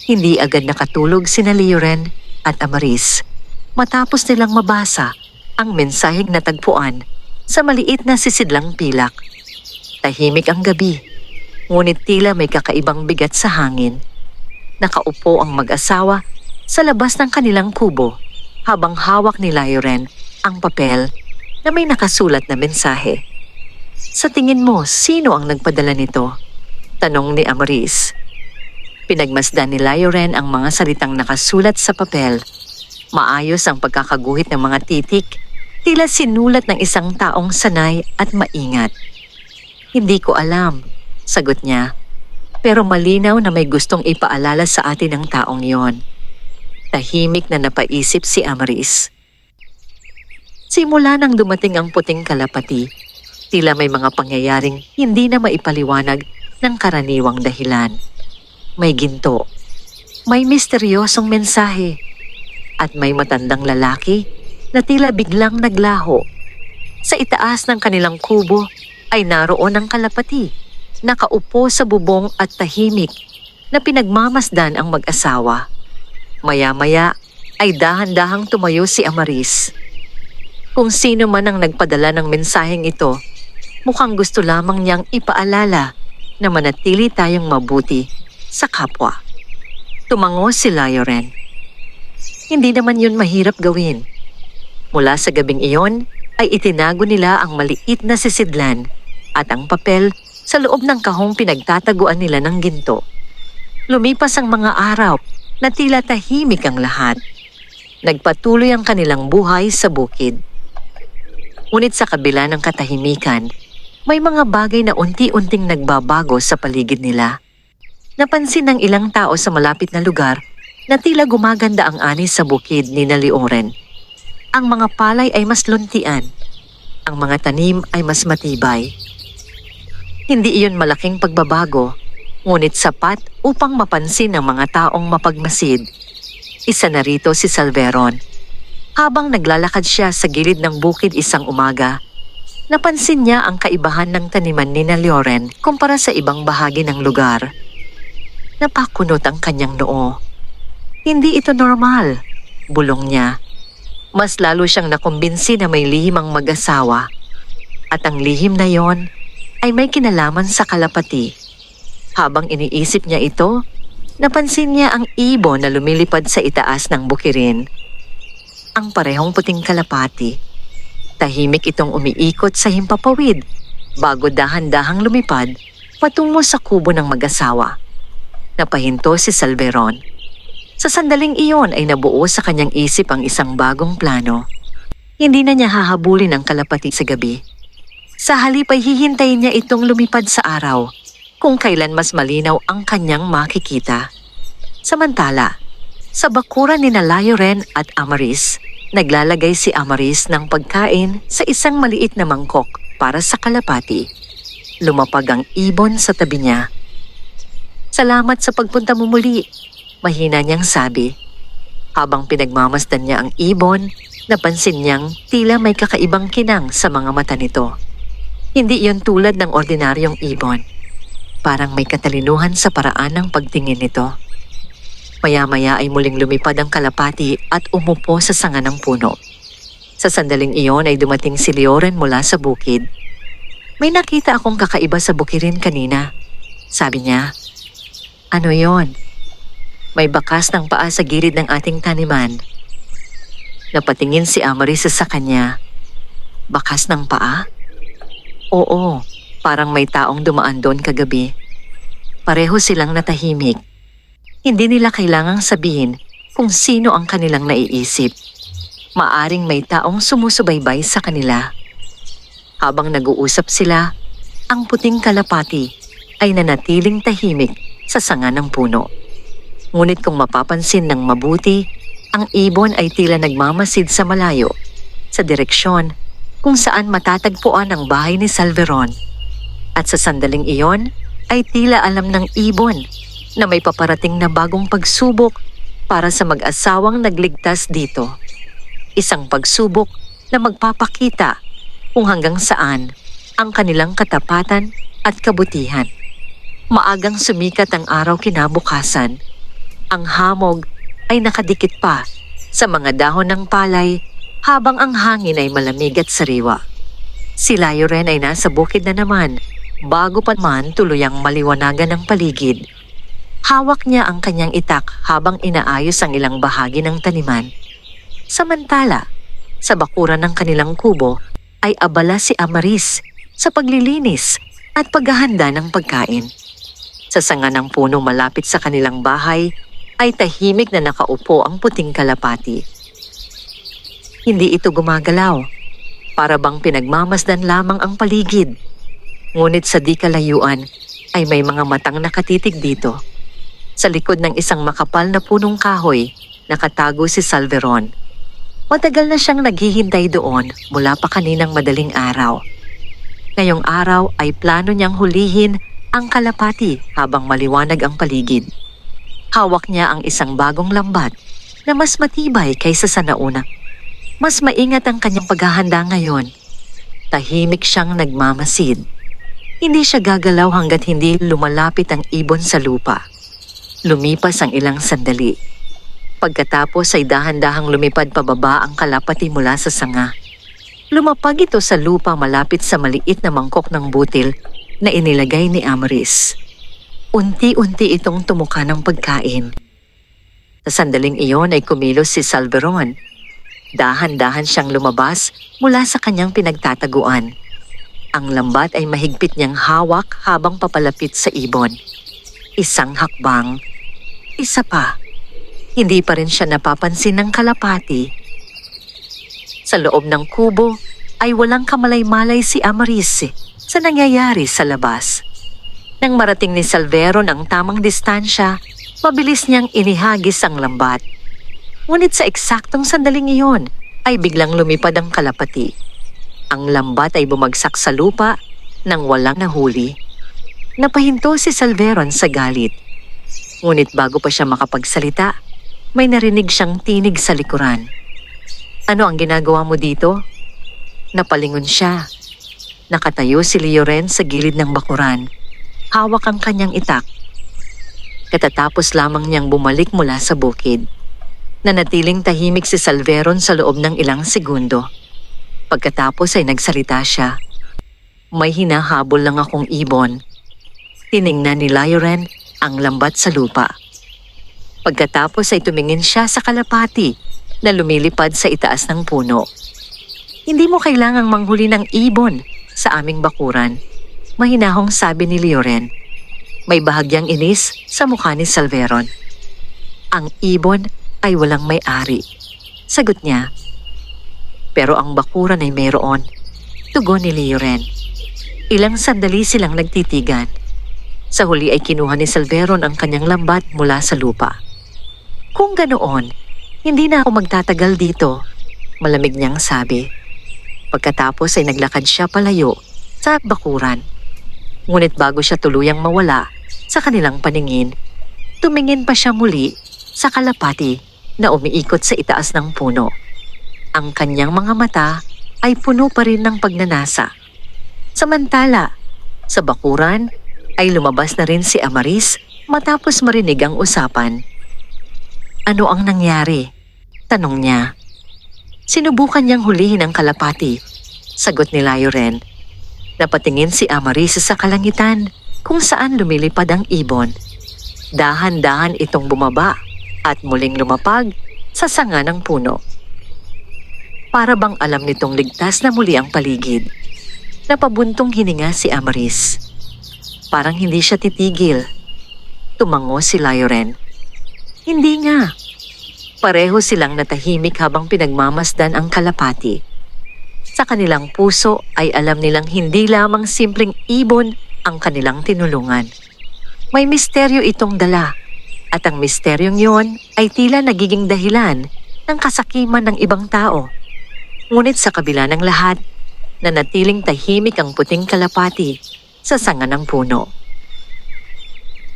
Hindi agad nakatulog sina Lauren at Amaris matapos nilang mabasa ang mensaheng natagpuan sa maliit na sisidlang pilak. Tahimik ang gabi, ngunit tila may kakaibang bigat sa hangin. Nakaupo ang mag-asawa sa labas ng kanilang kubo habang hawak ni Lauren ang papel na may nakasulat na mensahe. Sa tingin mo, sino ang nagpadala nito? Tanong ni Amaris. Pinagmasdan ni Lauren ang mga salitang nakasulat sa papel. Maayos ang pagkakaguhit ng mga titik, tila sinulat ng isang taong sanay at maingat. Hindi ko alam, sagot niya. Pero malinaw na may gustong ipaalala sa atin ng taong yon. Tahimik na napaisip si Amaris. Simula nang dumating ang puting kalapati, tila may mga pangyayaring hindi na maipaliwanag ng karaniwang dahilan. May ginto, may misteryosong mensahe, at may matandang lalaki na tila biglang naglaho. Sa itaas ng kanilang kubo ay naroon ang kalapati, nakaupo sa bubong at tahimik na pinagmamasdan ang mag-asawa. Maya-maya ay dahan-dahang tumayo si Amaris. Kung sino man ang nagpadala ng mensaheng ito, mukhang gusto lamang niyang ipaalala na manatili tayong mabuti sa kapwa. Tumango si Lauren. Hindi naman yun mahirap gawin. Mula sa gabing iyon ay itinago nila ang maliit na sisidlan at ang papel sa loob ng kahong pinagtataguan nila ng ginto. Lumipas ang mga araw na tila tahimik ang lahat. Nagpatuloy ang kanilang buhay sa bukid. Ngunit sa kabila ng katahimikan, may mga bagay na unti-unting nagbabago sa paligid nila. Napansin ng ilang tao sa malapit na lugar na tila gumaganda ang ani sa bukid ni Lauren. Ang mga palay ay mas luntian. Ang mga tanim ay mas matibay. Hindi iyon malaking pagbabago, ngunit sapat upang mapansin ng mga taong mapagmasid. Isa na rito si Salveron. Habang naglalakad siya sa gilid ng bukid isang umaga, napansin niya ang kaibahan ng taniman ni Lauren kumpara sa ibang bahagi ng lugar. Napakunot ang kanyang noo. Hindi ito normal, bulong niya. Mas lalo siyang nakumbinsi na may lihim ang mag-asawa. At ang lihim na yon ay may kinalaman sa kalapati. Habang iniisip niya ito, napansin niya ang ibon na lumilipad sa itaas ng bukirin. Ang parehong puting kalapati. Tahimik itong umiikot sa himpapawid bago dahan-dahang lumipad patungo sa kubo ng mag-asawa. Napahinto si Salveron. Sa sandaling iyon ay nabuo sa kanyang isip ang isang bagong plano. Hindi na niya hahabulin ang kalapati sa gabi. Sa halip ay hihintayin niya itong lumipad sa araw kung kailan mas malinaw ang kanyang makikita. Samantala, sa bakuran ni Lauren at Amaris, naglalagay si Amaris ng pagkain sa isang maliit na mangkok para sa kalapati. Lumapag ang ibon sa tabi niya. Salamat sa pagpunta mo muli, mahina niyang sabi. Habang pinagmamasdan niya ang ibon, napansin niyang tila may kakaibang kinang sa mga mata nito. Hindi iyon tulad ng ordinaryong ibon. Parang may katalinuhan sa paraan ng pagtingin nito. Maya-maya ay muling lumipad ang kalapati at umupo sa sanga ng puno. Sa sandaling iyon ay dumating si Lauren mula sa bukid. May nakita akong kakaiba sa bukirin kanina, sabi niya. Ano yon? May bakas ng paa sa gilid ng ating taniman. Napatingin si Amaris sa kanya. Bakas ng paa? Oo, parang may taong dumaan doon kagabi. Pareho silang natahimik. Hindi nila kailangang sabihin kung sino ang kanilang naiisip. Maaring may taong sumusubaybay sa kanila. Habang nag-uusap sila, ang puting kalapati ay nanatiling tahimik sa sanga ng puno. Ngunit kung mapapansin ng mabuti, ang ibon ay tila nagmamasid sa malayo, sa direksyon kung saan matatagpuan ang bahay ni Salveron. At sa sandaling iyon ay tila alam ng ibon na may paparating na bagong pagsubok para sa mag-asawang nagligtas dito. Isang pagsubok na magpapakita kung hanggang saan ang kanilang katapatan at kabutihan. Maagang sumikat ang araw kinabukasan. Ang hamog ay nakadikit pa sa mga dahon ng palay habang ang hangin ay malamig at sariwa. Si Lioren ay nasa bukid na naman bago pa man tuluyang maliwanagan ng paligid. Hawak niya ang kanyang itak habang inaayos ang ilang bahagi ng taniman. Samantala, sa bakuran ng kanilang kubo ay abala si Amaris sa paglilinis at paghahanda ng pagkain. Sa sanga ng puno malapit sa kanilang bahay ay tahimik na nakaupo ang puting kalapati. Hindi ito gumagalaw, para bang pinagmamasdan lamang ang paligid. Ngunit sa di kalayuan ay may mga matang nakatitig dito. Sa likod ng isang makapal na punong kahoy, nakatago si Salveron. Matagal na siyang naghihintay doon mula pa kaninang madaling araw. Ngayong araw ay plano niyang hulihin ang kalapati habang maliwanag ang paligid. Hawak niya ang isang bagong lambat na mas matibay kaysa sa nauna. Mas maingat ang kanyang paghahanda ngayon. Tahimik siyang nagmamasid. Hindi siya gagalaw hanggat hindi lumalapit ang ibon sa lupa. Lumipas ang ilang sandali. Pagkatapos ay dahan-dahang lumipad pababa ang kalapati mula sa sanga. Lumapag ito sa lupa malapit sa maliit na mangkok ng butil na inilagay ni Amaris. Unti-unti itong tumuka ng pagkain. Sa sandaling iyon ay kumilos si Salveron. Dahan-dahan siyang lumabas mula sa kanyang pinagtataguan. Ang lambat ay mahigpit niyang hawak habang papalapit sa ibon. Isang hakbang, isa pa. Hindi pa rin siya napapansin ng kalapati. Sa loob ng kubo ay walang kamalay-malay si Amaris sa nangyayari sa labas. Nang marating ni Salveron ang tamang distansya, mabilis niyang inihagis ang lambat. Ngunit sa eksaktong sandaling iyon ay biglang lumipad ang kalapati. Ang lambat ay bumagsak sa lupa nang walang nahuli. Napahinto si Salveron sa galit. Ngunit bago pa siya makapagsalita, may narinig siyang tinig sa likuran. "Ano ang ginagawa mo dito?" Napalingon siya. Nakatayo si Lioren sa gilid ng bakuran. Hawak ang kanyang itak. Katatapos lamang niyang bumalik mula sa bukid. Nanatiling tahimik si Salveron sa loob ng ilang segundo. Pagkatapos ay nagsalita siya. "May hinahabol lang akong ibon." Tiningnan ni Lioren ang lambat sa lupa. Pagkatapos ay tumingin siya sa kalapati na lumilipad sa itaas ng puno. "Hindi mo kailangang manghuli ng ibon sa aming bakuran," mahinahong sabi ni Lioren. May bahagyang inis sa mukha ni Salveron. "Ang ibon ay walang may-ari," sagot niya. "Pero ang bakuran ay mayroon," tugon ni Lioren. Ilang sandali silang nagtitigan. Sa huli ay kinuha ni Salveron ang kanyang lambat mula sa lupa. "Kung ganoon, hindi na ako magtatagal dito," malamig niyang sabi. Pagkatapos ay naglakad siya palayo sa bakuran. Ngunit bago siya tuluyang mawala sa kanilang paningin, tumingin pa siya muli sa kalapati na umiikot sa itaas ng puno. Ang kanyang mga mata ay puno pa rin ng pagnanasa. Samantala, sa bakuran ay lumabas na rin si Amaris matapos marinig ang usapan. "Ano ang nangyari?" tanong niya. Sinubukan niyang hulihin ang kalapati, sagot ni Lioren. Napatingin si Amaris sa kalangitan kung saan lumilipad ang ibon. Dahan-dahan itong bumaba at muling lumapag sa sanga ng puno. Para bang alam nitong ligtas na muli ang paligid. Napabuntong hininga si Amaris. Parang hindi siya titigil. Tumango si Lioren. Hindi nga. Pareho silang natahimik habang pinagmamasdan ang kalapati. Sa kanilang puso ay alam nilang hindi lamang simpleng ibon ang kanilang tinulungan. May misteryo itong dala, at ang misteryong yon ay tila nagiging dahilan ng kasakiman ng ibang tao. Ngunit sa kabila ng lahat, nanatiling tahimik ang puting kalapati sa sanga ng puno.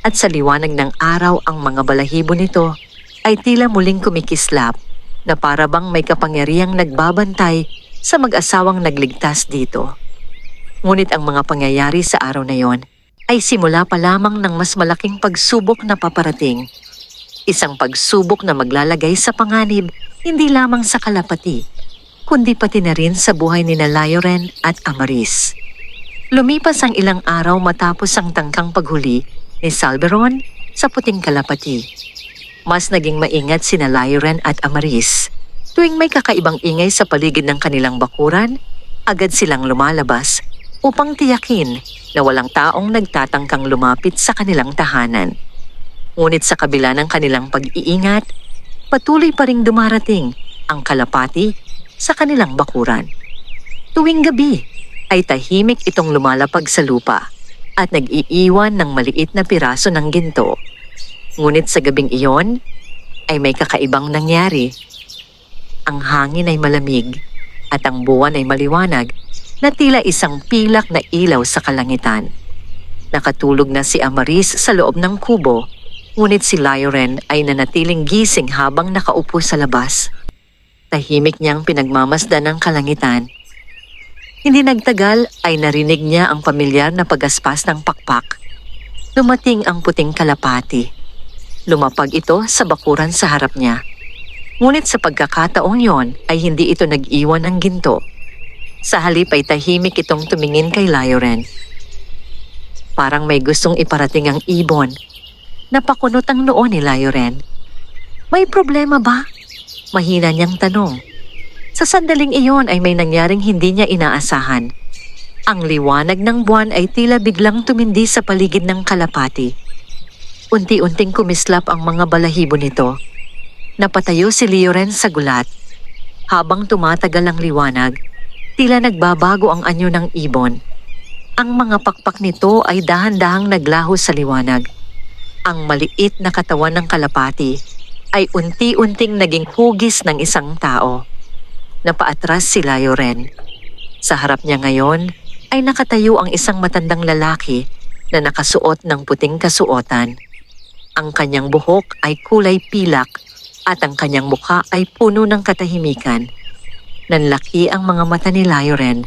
At sa liwanag ng araw ang mga balahibo nito ay tila muling kumikislap na para bang may kapangyarihang nagbabantay sa mag-asawang nagligtas dito. Ngunit ang mga pangyayari sa araw na yon ay simula pa lamang ng mas malaking pagsubok na paparating. Isang pagsubok na maglalagay sa panganib hindi lamang sa kalapati, kundi pati na rin sa buhay ni Layoren at Amaris. Lumipas ang ilang araw matapos ang tangkang paghuli ni Salveron sa puting kalapati. Mas naging maingat sina Layoren at Amaris. Tuwing may kakaibang ingay sa paligid ng kanilang bakuran, agad silang lumalabas upang tiyakin na walang taong nagtatangkang lumapit sa kanilang tahanan. Ngunit sa kabila ng kanilang pag-iingat, patuloy pa ring dumarating ang kalapati sa kanilang bakuran. Tuwing gabi ay tahimik itong lumalapag sa lupa at nag-iiwan ng maliit na piraso ng ginto. Ngunit sa gabing iyon ay may kakaibang nangyari. Ang hangin ay malamig at ang buwan ay maliwanag na tila isang pilak na ilaw sa kalangitan. Nakatulog na si Amaris sa loob ng kubo, ngunit si Layoren ay nanatiling gising habang nakaupo sa labas. Tahimik niyang pinagmamasdan ng kalangitan. Hindi nagtagal ay narinig niya ang pamilyar na pagaspas ng pakpak. Dumating ang puting kalapati. Lumapag ito sa bakuran sa harap niya. Ngunit sa pagkakataong yon ay hindi ito nag-iwan ng ginto. Sa halip ay tahimik itong tumingin kay Layoren. Parang may gustong iparating ang ibon. Napakunot ang noo ni Layoren. May problema ba? Mahina niyang tanong. Sa sandaling iyon ay may nangyaring hindi niya inaasahan. Ang liwanag ng buwan ay tila biglang tumindi sa paligid ng kalapati. Unti-unting kumislap ang mga balahibo nito. Napatayo si Layoren sa gulat. Habang tumatagal ang liwanag, tila nagbabago ang anyo ng ibon. Ang mga pakpak nito ay dahan-dahang naglaho sa liwanag. Ang maliit na katawan ng kalapati ay unti-unting naging hugis ng isang tao. Napaatras si Layoren. Sa harap niya ngayon ay nakatayo ang isang matandang lalaki na nakasuot ng puting kasuotan. Ang kanyang buhok ay kulay pilak at ang kanyang mukha ay puno ng katahimikan. Nanlaki ang mga mata ni Layoren.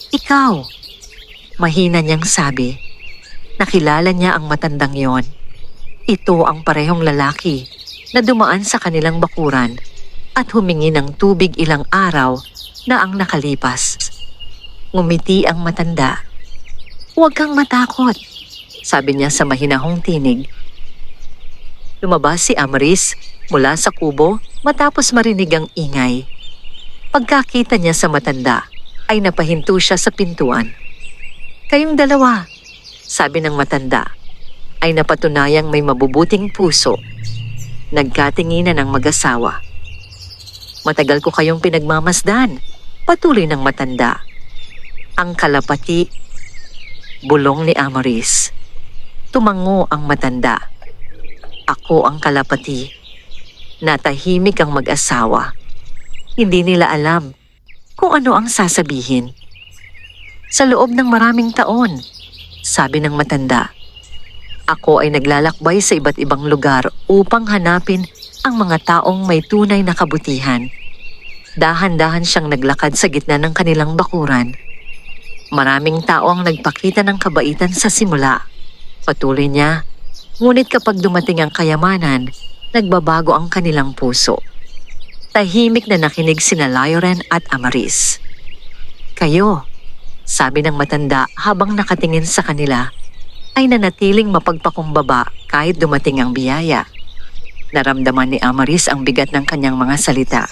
Ikaw, mahina niyang sabi. Nakilala niya ang matandang yon. Ito ang parehong lalaki na dumaan sa kanilang bakuran at humingi ng tubig ilang araw na ang nakalipas. Ngumiti ang matanda. Huwag kang matakot, sabi niya sa mahinahong tinig. Lumabas si Amaris mula sa kubo matapos marinig ang ingay. Pagkakita niya sa matanda, ay napahinto siya sa pintuan. Kayong dalawa, sabi ng matanda, ay napatunayang may mabubuting puso. Nagkatinginan ng mag-asawa. Matagal ko kayong pinagmamasdan, patuloy ng matanda. Ang kalapati, bulong ni Amaris. Tumango ang matanda. Ako ang kalapati. Natahimik ang mag-asawa. Hindi nila alam kung ano ang sasabihin. Sa loob ng maraming taon, sabi ng matanda, ako ay naglalakbay sa iba't ibang lugar upang hanapin ang mga taong may tunay na kabutihan. Dahan-dahan siyang naglakad sa gitna ng kanilang bakuran. Maraming tao ang nagpakita ng kabaitan sa simula. Patuloy niya, ngunit kapag dumating ang kayamanan, nagbabago ang kanilang puso. Tahimik na nakinig sina Layoren at Amaris. Kayo, sabi ng matanda habang nakatingin sa kanila, ay nanatiling mapagpakumbaba kahit dumating ang biyaya. Naramdaman ni Amaris ang bigat ng kanyang mga salita.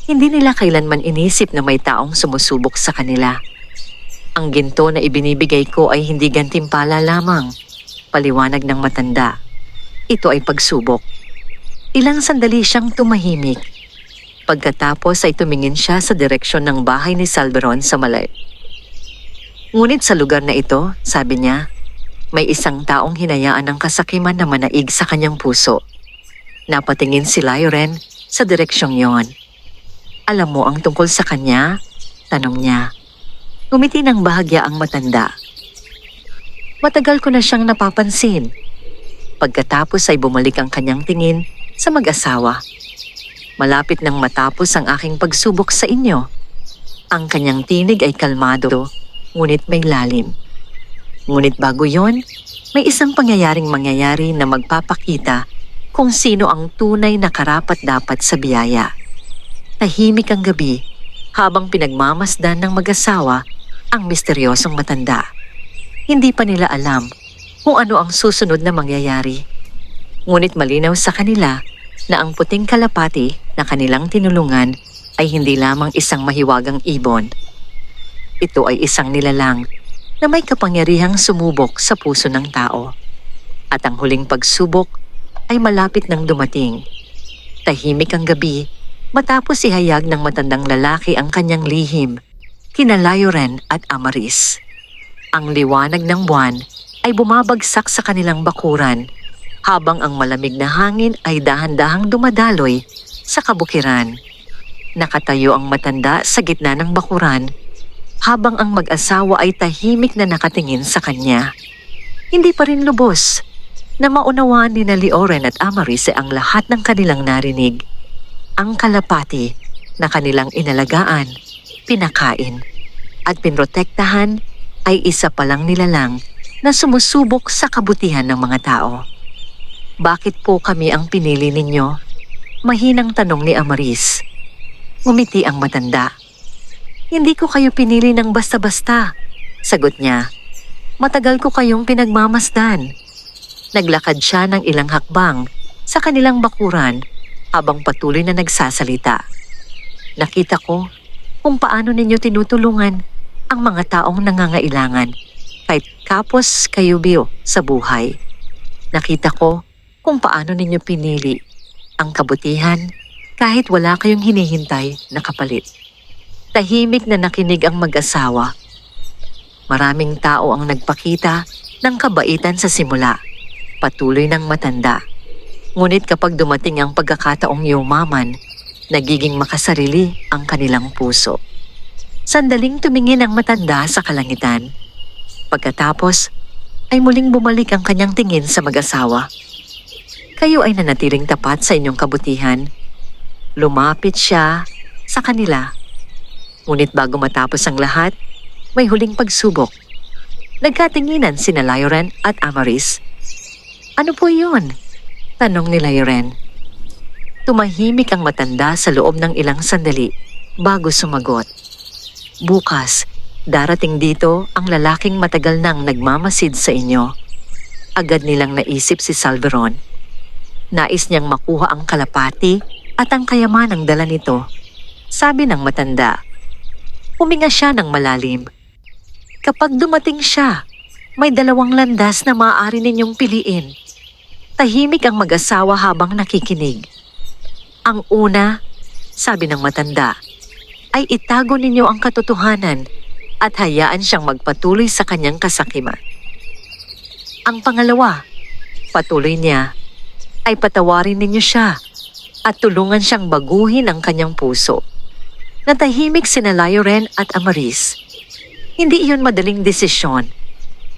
Hindi nila kailanman inisip na may taong sumusubok sa kanila. Ang ginto na ibinibigay ko ay hindi gantimpala lamang, paliwanag ng matanda. Ito ay pagsubok. Ilang sandali siyang tumahimik. Pagkatapos ay tumingin siya sa direksyon ng bahay ni Salveron sa malay. Ngunit sa lugar na ito, sabi niya, may isang taong hinayaan ng kasakiman na manaig sa kanyang puso. Napatingin si Lyren sa direksyong yon. Alam mo ang tungkol sa kanya? Tanong niya. Ngumiti ng bahagya ang matanda. Matagal ko na siyang napapansin. Pagkatapos ay bumalik ang kanyang tingin sa mag-asawa. Malapit nang matapos ang aking pagsubok sa inyo. Ang kanyang tinig ay kalmado, ngunit may lalim. Ngunit bago yon, may isang pangyayaring mangyayari na magpapakita kung sino ang tunay na karapat-dapat sa biyaya. Tahimik ang gabi habang pinagmamasdan ng mag-asawa ang misteryosong matanda. Hindi pa nila alam kung ano ang susunod na mangyayari. Ngunit malinaw sa kanila na ang puting kalapati na kanilang tinulungan ay hindi lamang isang mahiwagang ibon. Ito ay isang nilalang na may kapangyarihang sumubok sa puso ng tao. At ang huling pagsubok ay malapit nang dumating. Tahimik ang gabi matapos ihayag ng matandang lalaki ang kanyang lihim kina Lyren at Amaris. Ang liwanag ng buwan ay bumabagsak sa kanilang bakuran habang ang malamig na hangin ay dahan-dahang dumadaloy sa kabukiran. Nakatayo ang matanda sa gitna ng bakuran habang ang mag-asawa ay tahimik na nakatingin sa kanya. Hindi pa rin lubos na maunawaan ni Lyren at Amaris ang lahat ng kanilang narinig. Ang kalapati na kanilang inalagaan, pinakain at pinrotektahan ay isa palang nilalang na sumusubok sa kabutihan ng mga tao. Bakit po kami ang pinili ninyo? Mahinang tanong ni Amaris. Ngumiti ang matanda. Hindi ko kayo pinili ng basta-basta, sagot niya. Matagal ko kayong pinagmamasdan. Naglakad siya ng ilang hakbang sa kanilang bakuran habang patuloy na nagsasalita. Nakita ko kung paano ninyo tinutulungan ang mga taong nangangailangan kahit kapos kayo biyo sa buhay. Nakita ko kung paano ninyo pinili ang kabutihan kahit wala kayong hinihintay na kapalit. Tahimik na nakinig ang mag-asawa. Maraming tao ang nagpakita ng kabaitan sa simula, patuloy ng matanda. Ngunit kapag dumating ang pagkakataong yumaman, nagiging makasarili ang kanilang puso. Sandaling tumingin ang matanda sa kalangitan. Pagkatapos, ay muling bumalik ang kanyang tingin sa mag-asawa. Kayo ay nanatiling tapat sa inyong kabutihan. Lumapit siya sa kanila. Ngunit bago matapos ang lahat, may huling pagsubok. Nagkatinginan sina Lyren at Amaris. Ano po yun? Tanong ni Lyren. Tumahimik ang matanda sa loob ng ilang sandali bago sumagot. Bukas, darating dito ang lalaking matagal nang nagmamasid sa inyo. Agad nilang naisip si Salveron. Nais niyang makuha ang kalapati at ang kayamanang dala nito. Sabi ng matanda. Huminga siya ng malalim. Kapag dumating siya, may dalawang landas na maaari ninyong piliin. Tahimik ang mag-asawa habang nakikinig. Ang una, sabi ng matanda, ay itago ninyo ang katotohanan at hayaan siyang magpatuloy sa kanyang kasakiman. Ang pangalawa, patuloy niya, ay patawarin ninyo siya at tulungan siyang baguhin ang kanyang puso. Natahimik sina Lyren at Amaris. Hindi iyon madaling desisyon.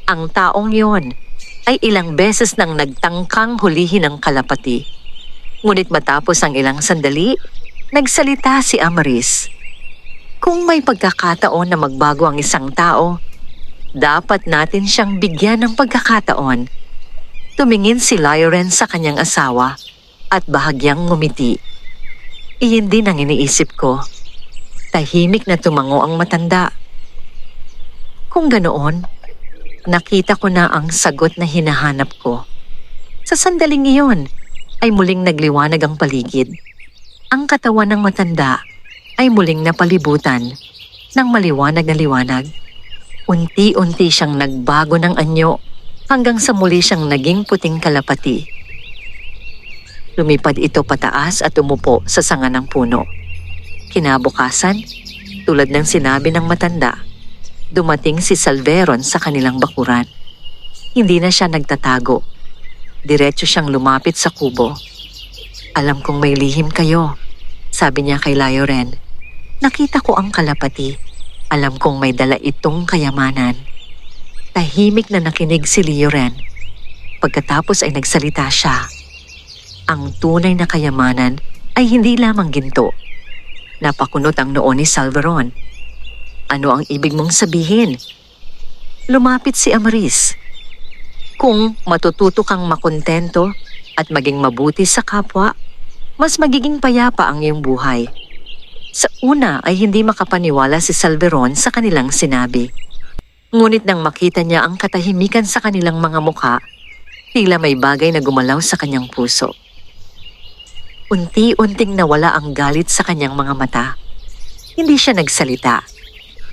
Ang taong yon ay ilang beses nang nagtangkang hulihin ang kalapati. Ngunit matapos ang ilang sandali, nagsalita si Amaris. Kung may pagkakataon na magbago ang isang tao, dapat natin siyang bigyan ng pagkakataon. Tumingin si Lyren sa kanyang asawa at bahagyang ngumiti. Iyon din ang iniisip ko. Tahimik na tumango ang matanda. Kung ganoon, nakita ko na ang sagot na hinahanap ko. Sa sandaling iyon ay muling nagliwanag ang paligid. Ang katawan ng matanda ay muling napalibutan ng maliwanag na liwanag. Unti-unti siyang nagbago ng anyo hanggang sa muli siyang naging puting kalapati. Lumipad ito pataas at umupo sa sanga ng puno. Kinabukasan, tulad ng sinabi ng matanda, dumating si Salveron sa kanilang bakuran. Hindi na siya nagtatago. Diretso siyang lumapit sa kubo. "Alam kong may lihim kayo," sabi niya kay Layoren. "Nakita ko ang kalapati. Alam kong may dala itong kayamanan." Tahimik na nakinig si Layoren. Pagkatapos ay nagsalita siya. Ang tunay na kayamanan ay hindi lamang ginto. Napakunot ang noo ni Salveron. "Ano ang ibig mong sabihin?" Lumapit si Amaris. "Kung matututo kang makontento at maging mabuti sa kapwa, mas magiging payapa ang iyong buhay." Sa una ay hindi makapaniwala si Salveron sa kanilang sinabi. Ngunit nang makita niya ang katahimikan sa kanilang mga mukha, tila may bagay na gumalaw sa kanyang puso. Unti-unting nawala ang galit sa kanyang mga mata. Hindi siya nagsalita.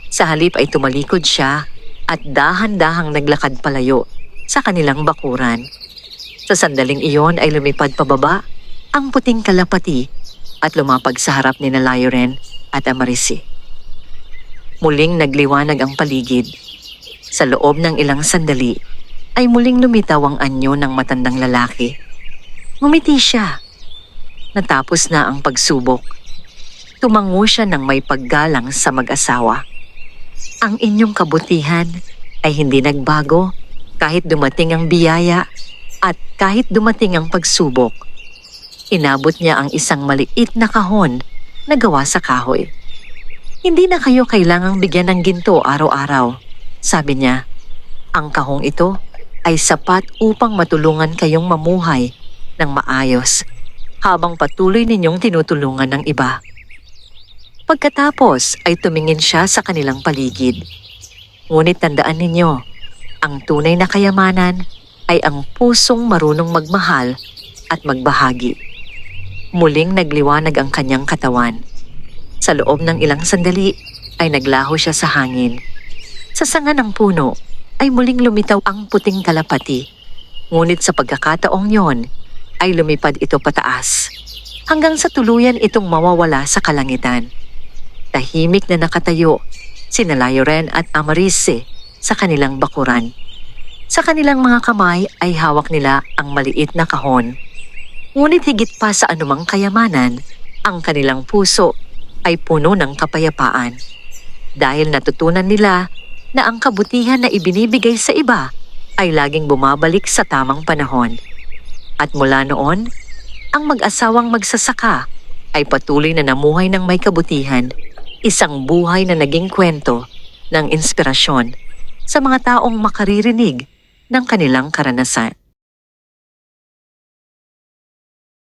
Sa halip ay tumalikod siya at dahan-dahang naglakad palayo sa kanilang bakuran. Sa sandaling iyon ay lumipad pababa ang puting kalapati at lumapag sa harap ni Layoren at Amarisi. Muling nagliwanag ang paligid. Sa loob ng ilang sandali ay muling lumitaw ang anyo ng matandang lalaki. Ngumiti siya. Natapos na ang pagsubok. Tumango siya ng may paggalang sa mag-asawa. "Ang inyong kabutihan ay hindi nagbago kahit dumating ang biyaya at kahit dumating ang pagsubok." Inabot niya ang isang maliit na kahon na gawa sa kahoy. "Hindi na kayo kailangang bigyan ng ginto araw-araw," sabi niya. "Ang kahong ito ay sapat upang matulungan kayong mamuhay ng maayos habang patuloy ninyong tinutulungan ng iba." Pagkatapos ay tumingin siya sa kanilang paligid. "Ngunit tandaan ninyo, ang tunay na kayamanan ay ang pusong marunong magmahal at magbahagi." Muling nagliwanag ang kanyang katawan. Sa loob ng ilang sandali ay naglaho siya sa hangin. Sa sanga ng puno ay muling lumitaw ang puting kalapati. Ngunit sa pagkakataong yon ay lumipad ito pataas hanggang sa tuluyan itong mawawala sa kalangitan. Tahimik na nakatayo sina Layoren at Amarise sa kanilang bakuran. Sa kanilang mga kamay ay hawak nila ang maliit na kahon. Ngunit higit pa sa anumang kayamanan, ang kanilang puso ay puno ng kapayapaan. Dahil natutunan nila na ang kabutihan na ibinibigay sa iba ay laging bumabalik sa tamang panahon. At mula noon, ang mag-asawang magsasaka ay patuloy na namuhay ng may kabutihan, isang buhay na naging kwento ng inspirasyon sa mga taong makaririnig ng kanilang karanasan.